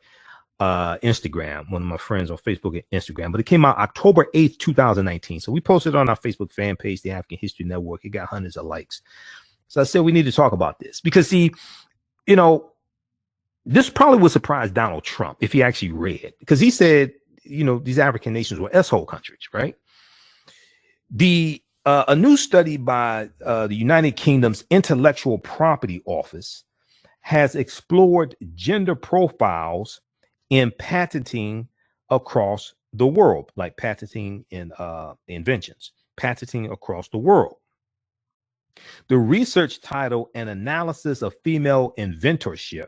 Instagram, one of my friends on Facebook and Instagram, but it came out October 8th, 2019. So we posted it on our Facebook fan page, the African History Network. It got hundreds of likes. So I said, we need to talk about this because, see, you know, this probably would surprise Donald Trump if he actually read, because he said, you know, these African nations were S-hole countries, right? A new study by the United Kingdom's Intellectual Property Office has explored gender profiles in patenting across the world, like patenting in inventions, patenting across the world. The research, titled An Analysis of Female Inventorship,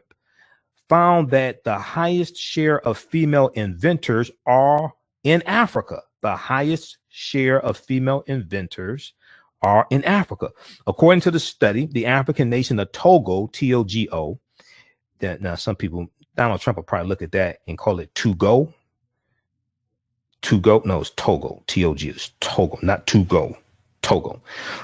found that the highest share of female inventors are in Africa. The highest share of female inventors are in Africa. According to the study, the African nation of Togo, Togo, that now some people, Donald Trump will probably look at that and call it to go. Togo. No, it's Togo. T-O-G is Togo, not Togo. Togo.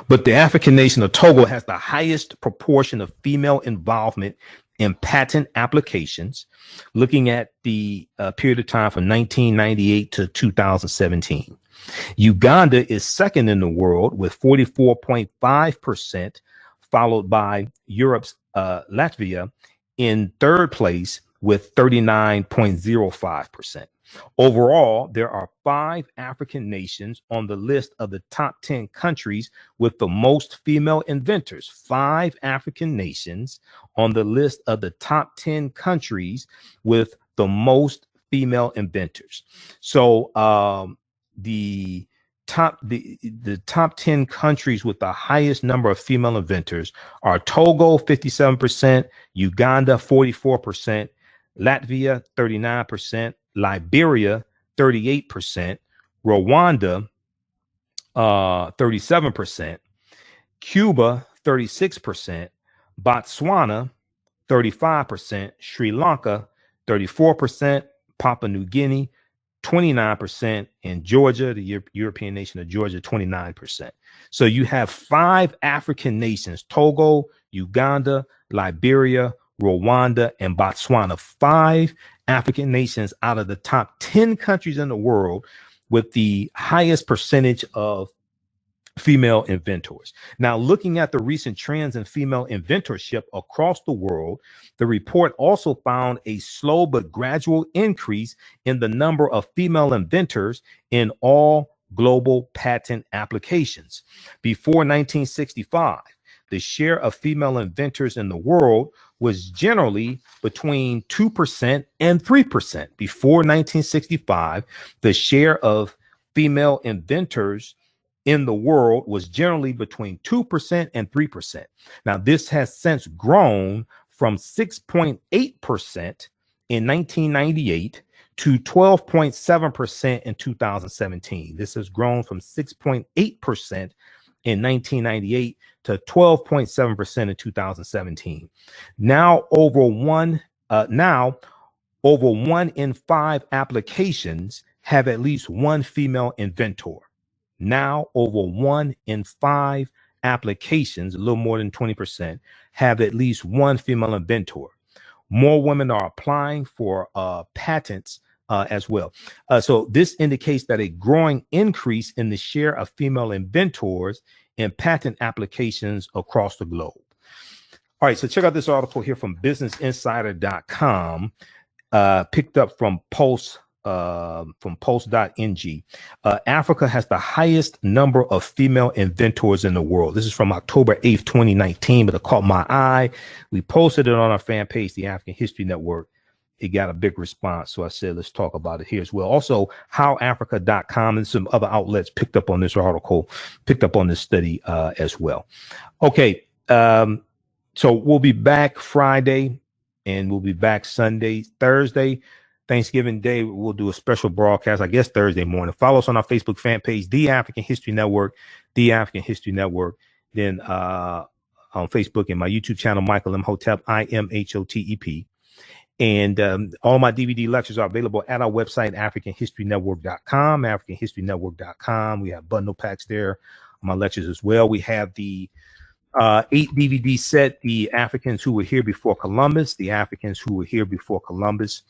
But the African nation of Togo has the highest proportion of female involvement in patent applications, looking at the period of time from 1998 to 2017. Uganda is second in the world with 44.5%, followed by Europe's Latvia in third place with 39.05%. Overall, there are 5 African nations on the list of the top 10 countries with the most female inventors. 5 African nations on the list of the top 10 countries with the most female inventors. So the top 10 countries with the highest number of female inventors are Togo, 57%, Uganda, 44%, Latvia, 39%, Liberia, 38%, Rwanda, 37%, Cuba, 36%, Botswana, 35%, Sri Lanka, 34%, Papua New Guinea, 29%, and Georgia, the European nation of Georgia, 29%. So you have 5 African nations: Togo, Uganda, Liberia, Rwanda, and Botswana. 5 African nations out of the top 10 countries in the world with the highest percentage of female inventors. Now, looking at the recent trends in female inventorship across the world, the report also found a slow but gradual increase in the number of female inventors in all global patent applications. Before 1965, the share of female inventors in the world was generally between 2% and 3%. Before 1965, the share of female inventors in the world was generally between 2% and 3%. Now, this has since grown from 6.8% in 1998 to 12.7% in 2017. This has grown from 6.8% in 1998 to 12.7% in 2017. Now over one in 5 applications have at least one female inventor. Now over 1 in 5 applications, a little more than 20%, have at least one female inventor. More women are applying for patents as well. So this indicates that a growing increase in the share of female inventors in patent applications across the globe. All right, so check out this article here from businessinsider.com, picked up from Post.ng. Africa has the highest number of female inventors in the world. This is from October 8th, 2019, but it caught my eye. We posted it on our fan page, the African History Network. It got a big response, so I said, let's talk about it here as well. Also, howafrica.com and some other outlets picked up on this article, picked up on this study as well. Okay, so we'll be back Friday, and we'll be back Sunday. Thursday, Thanksgiving Day, we'll do a special broadcast, I guess Thursday morning. Follow us on our Facebook fan page, The African History Network, The African History Network. Then on Facebook and my YouTube channel, Michael Imhotep, IMHOTEP. And all my DVD lectures are available at our website, AfricanHistoryNetwork.com, AfricanHistoryNetwork.com. We have bundle packs there, my lectures as well. We have the 8 DVD set, The Africans Who Were Here Before Columbus, The Africans Who Were Here Before Columbus.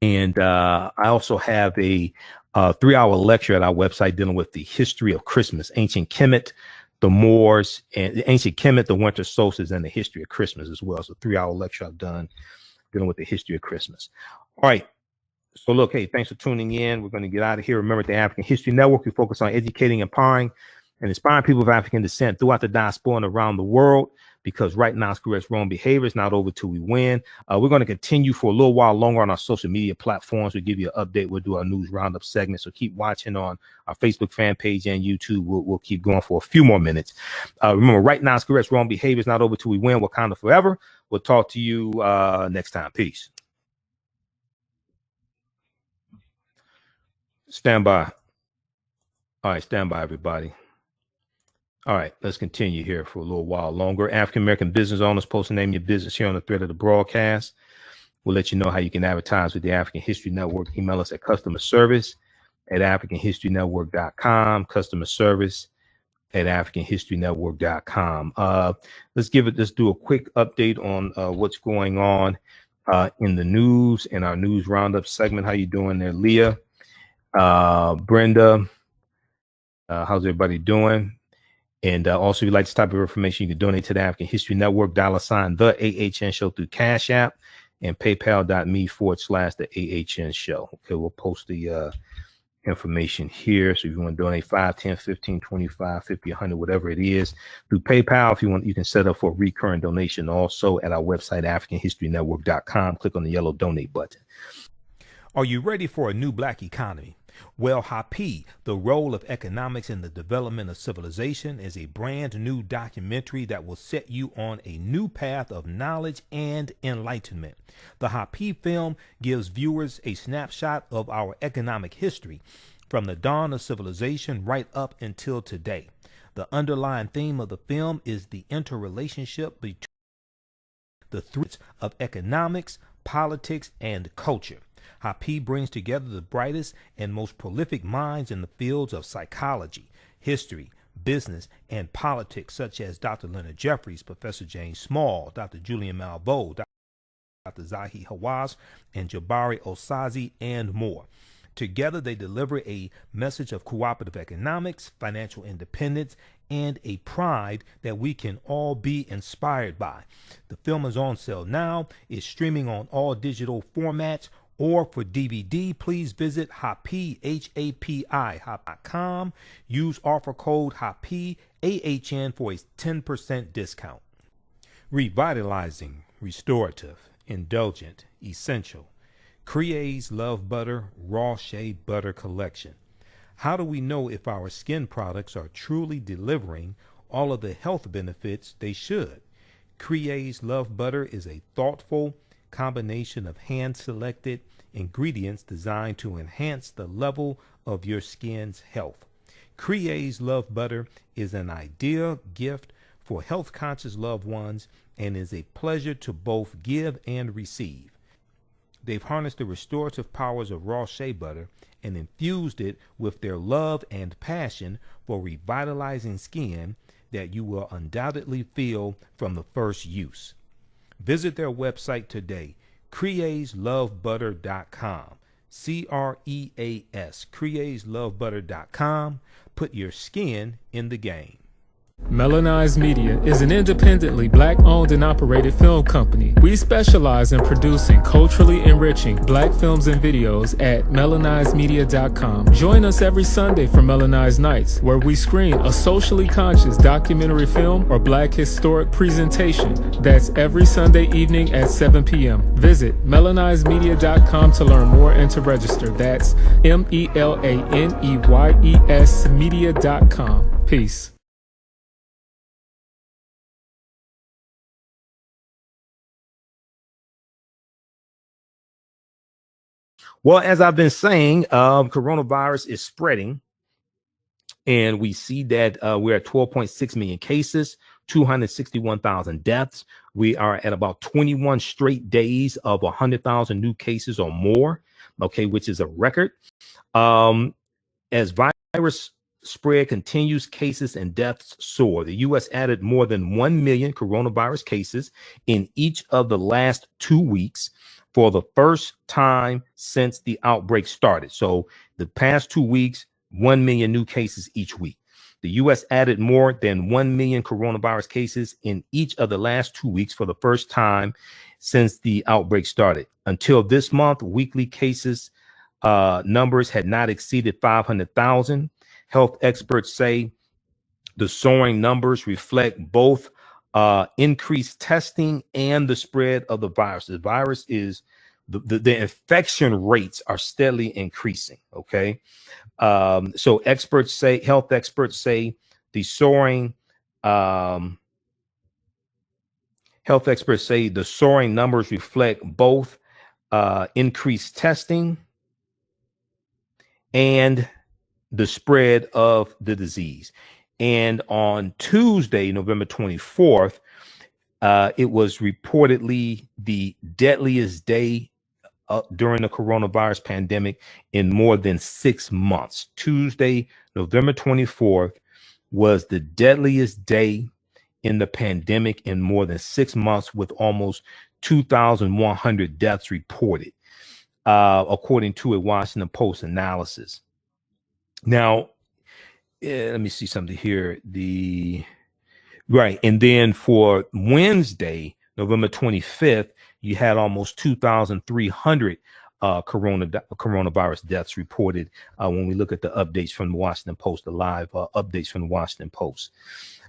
And I also have a 3-hour lecture at our website dealing with the history of Christmas, ancient Kemet, the Moors, and ancient Kemet, the winter solstice, and the history of Christmas as well. So 3-hour lecture I've done dealing with the history of Christmas. All right. So look, hey, thanks for tuning in. We're going to get out of here. Remember, the African History Network, we focus on educating, empowering, and inspiring people of African descent throughout the diaspora and around the world, because right now it's correct wrong behavior. It's not over till we win. We're going to continue for a little while longer on our social media platforms. We'll give you an update. We'll do our news roundup segment. So keep watching on our Facebook fan page and YouTube. We'll keep going for a few more minutes. Remember, right now it's correct wrong behavior. It's not over till we win. Wakanda forever. We'll talk to you next time. Peace. Stand by. All right, stand by, everybody. All right, let's continue here for a little while longer. African-American business owners, post and name your business here on the thread of the broadcast. We'll let you know how you can advertise with the African History Network. Email us at customer service at AfricanHistoryNetwork.com, customer service at AfricanHistoryNetwork.com. Let's do a quick update on what's going on in the news in our news roundup segment. How you doing there, Leah? Brenda, how's everybody doing? And also, if you'd like this type of information, you can donate to the African History Network, $ the AHN Show through Cash App and paypal.me/the AHN Show. Okay, we'll post the information here. So if you want to donate 5, 10, 15, 25, 50, 100, whatever it is, through PayPal, if you want, you can set up for a recurring donation also at our website, AfricanHistoryNetwork.com. Click on the yellow donate button. Are you ready for a new Black economy? Well, Happy, The Role of Economics in the Development of Civilization, is a brand new documentary that will set you on a new path of knowledge and enlightenment. The Happy film gives viewers a snapshot of our economic history from the dawn of civilization right up until today. The underlying theme of the film is the interrelationship between the threats of economics, politics, and culture. Happy brings together the brightest and most prolific minds in the fields of psychology, history, business, and politics, such as Dr. Leonard Jeffries, Professor James Small, Dr. Julian Malveaux, Dr. Zahi Hawass, and Jabari Osazi, and more. Together, they deliver a message of cooperative economics, financial independence, and a pride that we can all be inspired by. The film is on sale now. It's streaming on all digital formats. Or for DVD, please visit Happy, HAPI.com. Use offer code HAPI, AHN for a 10% discount. Revitalizing, restorative, indulgent, essential. Crea's Love Butter Raw Shea Butter Collection. How do we know if our skin products are truly delivering all of the health benefits they should? Crea's Love Butter is a thoughtful combination of hand-selected ingredients designed to enhance the level of your skin's health. Crea's Love Butter is an ideal gift for health-conscious loved ones and is a pleasure to both give and receive. They've harnessed the restorative powers of raw shea butter and infused it with their love and passion for revitalizing skin that you will undoubtedly feel from the first use. Visit their website today, creaslovebutter.com. CREAS, creaslovebutter.com. Put your skin in the game. Melanized Media is an independently Black-owned and operated film company. We specialize in producing culturally enriching Black films and videos at melanizedmedia.com. Join us every Sunday for Melanized Nights, where we screen a socially conscious documentary film or Black historic presentation. That's every Sunday evening at 7 p.m. Visit melanizedmedia.com to learn more and to register. That's MELANEYES media.com. Peace. Well, as I've been saying, coronavirus is spreading, and we see that we're at 12.6 million cases, 261,000 deaths. We are at about 21 straight days of 100,000 new cases or more, okay, which is a record. As virus spread continues, cases and deaths soar. The U.S. added more than 1 million coronavirus cases in each of the last 2 weeks, for the first time since the outbreak started. So the past 2 weeks, 1 million new cases each week. The U.S. added more than 1 million coronavirus cases in each of the last 2 weeks for the first time since the outbreak started. Until this month, weekly cases numbers had not exceeded 500,000. Health experts say the soaring numbers reflect both increased testing and the spread of the virus. The virus is the infection rates are steadily increasing. Okay. So health experts say the soaring numbers reflect both increased testing and the spread of the disease. And on Tuesday, November 24th, it was reportedly the deadliest day during the coronavirus pandemic in more than 6 months. Tuesday, November 24th, was the deadliest day in the pandemic in more than 6 months, with almost 2,100 deaths reported, according to a Washington Post analysis. Now, let me see something here. And then for Wednesday, November 25th, you had almost 2,300 coronavirus deaths reported when we look at the updates from the Washington Post, the live updates from the Washington Post.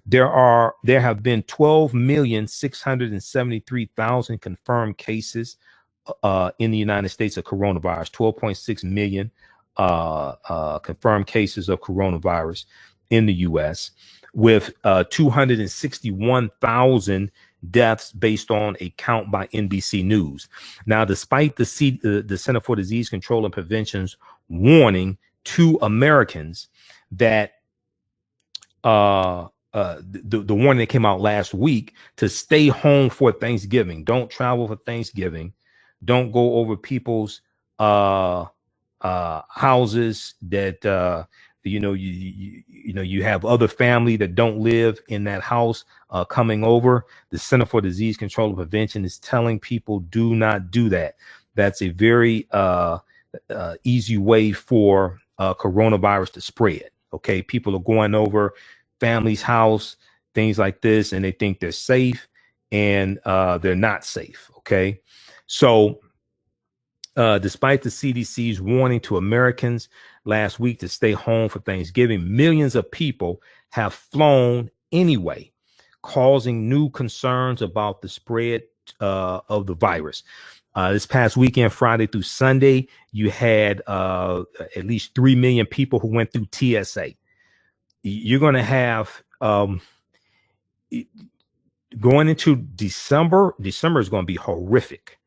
There have been 12,673,000 confirmed cases in the United States of coronavirus, 12.6 million confirmed cases of coronavirus in the U.S., with 261,000 deaths based on a count by NBC News. Now, despite the Center for Disease Control and Prevention's warning to Americans that the warning that came out last week to stay home for Thanksgiving, don't travel for Thanksgiving, don't go over people's houses that you have other family that don't live in that house coming over. The Center for Disease Control and Prevention is telling people, do not do that. That's a very easy way for coronavirus to spread. Okay, people are going over family's house, things like this, and they think they're safe, and they're not safe. Okay, so despite the CDC's warning to Americans last week to stay home for Thanksgiving, millions of people have flown anyway, causing new concerns about the spread of the virus. This past weekend, Friday through Sunday, you had at least 3 million people who went through TSA. You're going to have going into December. December is going to be horrific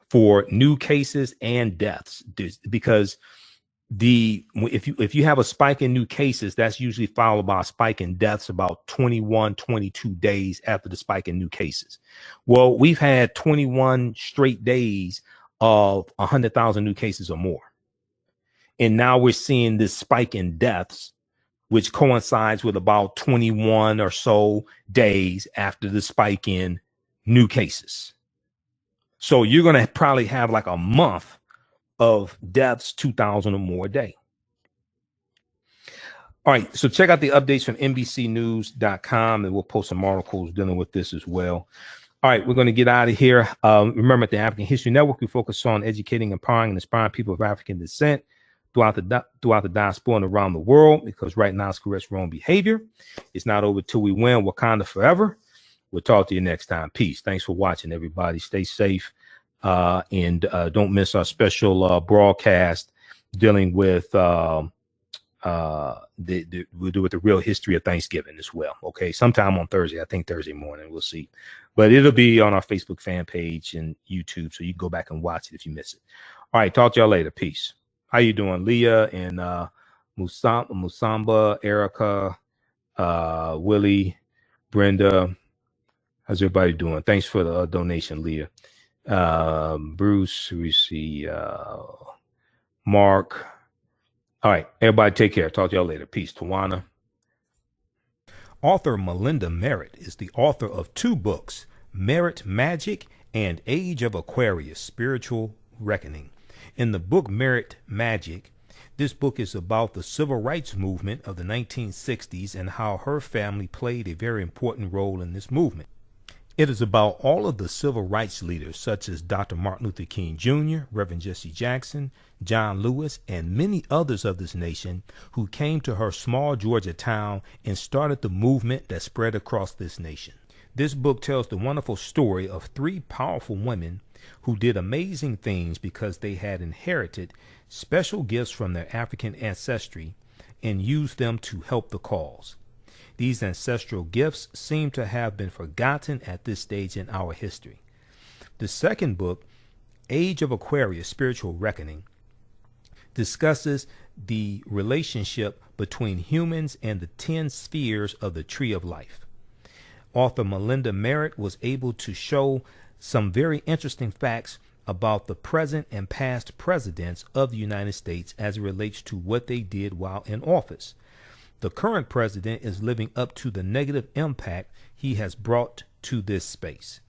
for new cases and deaths, because if you have a spike in new cases, that's usually followed by a spike in deaths about 21, 22 days after the spike in new cases. Well, we've had 21 straight days of 100,000 new cases or more. And now we're seeing this spike in deaths, which coincides with about 21 or so days after the spike in new cases. So you're going to probably have like a month of deaths, 2,000 or more a day. All right. So check out the updates from NBCnews.com, and we'll post some articles dealing with this as well. All right. We're going to get out of here. Remember, at the African History Network, we focus on educating, empowering, and inspiring people of African descent throughout the diaspora and around the world, because right now it's correct wrong behavior. It's not over till we win. Wakanda forever. We'll talk to you next time. Peace. Thanks for watching, everybody. Stay safe. And don't miss our special broadcast dealing with we'll do with the real history of Thanksgiving as well. Okay, sometime on Thursday, I think Thursday morning, we'll see, but it'll be on our Facebook fan page and YouTube, so you can go back and watch it if you miss it. All right, talk to y'all later. Peace. How you doing, Leah and Musamba, Erica, Willie, Brenda? How's everybody doing? Thanks for the donation, Leah. Bruce, we see Mark. All right, everybody take care. Talk to y'all later. Peace. Tawana. Author Melinda Merritt is the author of 2 books, Merit Magic and Age of Aquarius, Spiritual Reckoning. In the book Merit Magic, this book is about the civil rights movement of the 1960s and how her family played a very important role in this movement. It is about all of the civil rights leaders, such as Dr. Martin Luther King Jr., Reverend Jesse Jackson, John Lewis, and many others of this nation who came to her small Georgia town and started the movement that spread across this nation. This book tells the wonderful story of 3 powerful women who did amazing things because they had inherited special gifts from their African ancestry and used them to help the cause. These ancestral gifts seem to have been forgotten at this stage in our history. The second book, Age of Aquarius, Spiritual Reckoning, discusses the relationship between humans and the 10 spheres of the Tree of Life. Author Melinda Merritt was able to show some very interesting facts about the present and past presidents of the United States as it relates to what they did while in office. The current president is living up to the negative impact he has brought to this space.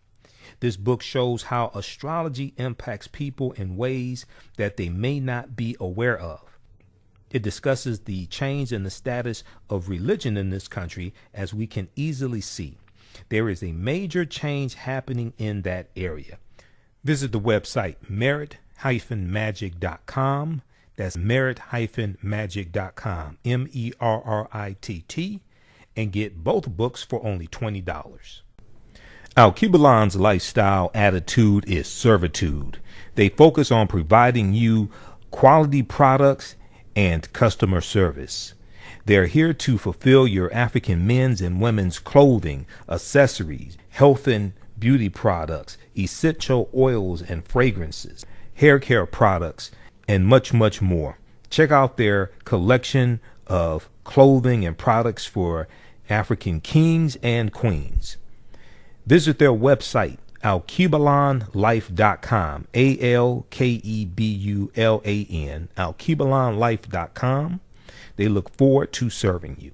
This book shows how astrology impacts people in ways that they may not be aware of. It discusses the change in the status of religion in this country, as we can easily see. There is a major change happening in that area. Visit the website merit-magic.com. That's merit-magic.com, MERRITT, and get both books for only $20. Alkebulan's lifestyle attitude is servitude. They focus on providing you quality products and customer service. They're here to fulfill your African men's and women's clothing, accessories, health and beauty products, essential oils and fragrances, hair care products, and much, much more. Check out their collection of clothing and products for African kings and queens. Visit their website, alkebulanlife.com, ALKEBULAN, alkebulanlife.com. They look forward to serving you.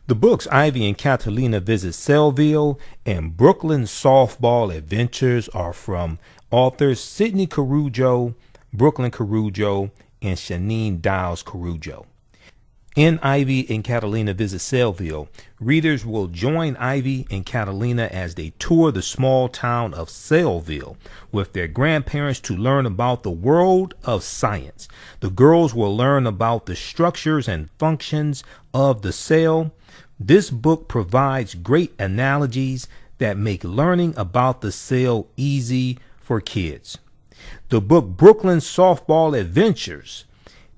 The books Ivy and Catalina Visit Sellville and Brooklyn Softball Adventures are from authors Sidney Carujo, Brooklyn Carujo, and Shanine Dials Carujo. In Ivy and Catalina Visit Sellville, readers will join Ivy and Catalina as they tour the small town of Sellville with their grandparents to learn about the world of science. The girls will learn about the structures and functions of the cell. This book provides great analogies that make learning about the cell easy for kids. The book Brooklyn Softball Adventures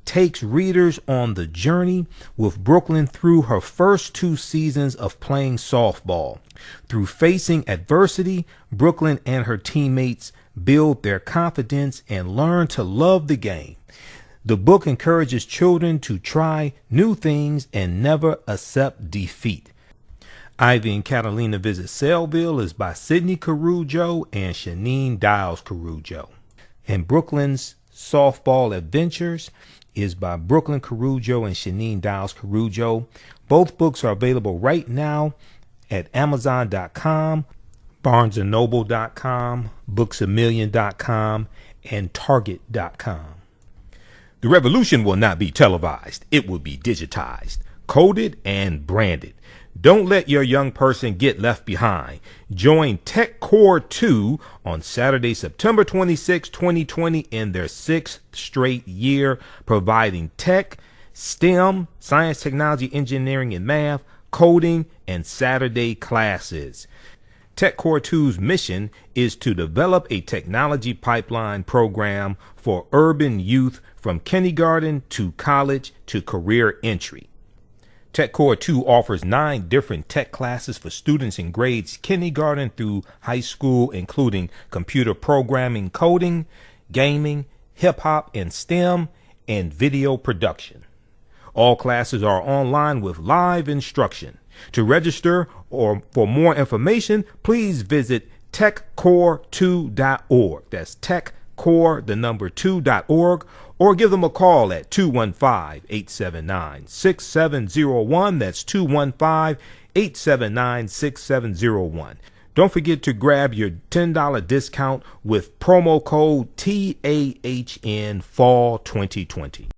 takes readers on the journey with Brooklyn through her first 2 seasons of playing softball. Through facing adversity, Brooklyn and her teammates build their confidence and learn to love the game. The book encourages children to try new things and never accept defeat. Ivy and Catalina Visit Sellville is by Sidney Carujo and Shanine Dials Carujo. And Brooklyn's Softball Adventures is by Brooklyn Carujo and Shanine Dials Carujo. Both books are available right now at Amazon.com, BarnesandNoble.com, BooksAMillion.com, and Target.com. The revolution will not be televised. It will be digitized, coded, and branded. Don't let your young person get left behind. Join TechCore 2 on Saturday, September 26, 2020 in their 6th straight year, providing tech, STEM, science, technology, engineering, and math, coding, and Saturday classes. TechCore 2's mission is to develop a technology pipeline program for urban youth from kindergarten to college to career entry. TechCore 2 offers 9 different tech classes for students in grades kindergarten through high school, including computer programming, coding, gaming, hip-hop and STEM, and video production. All classes are online with live instruction. To register or for more information, please visit techcore2.org. That's techcore2.org, or give them a call at 215-879-6701. That's 215-879-6701. Don't forget to grab your $10 discount with promo code TAHN Fall 2020.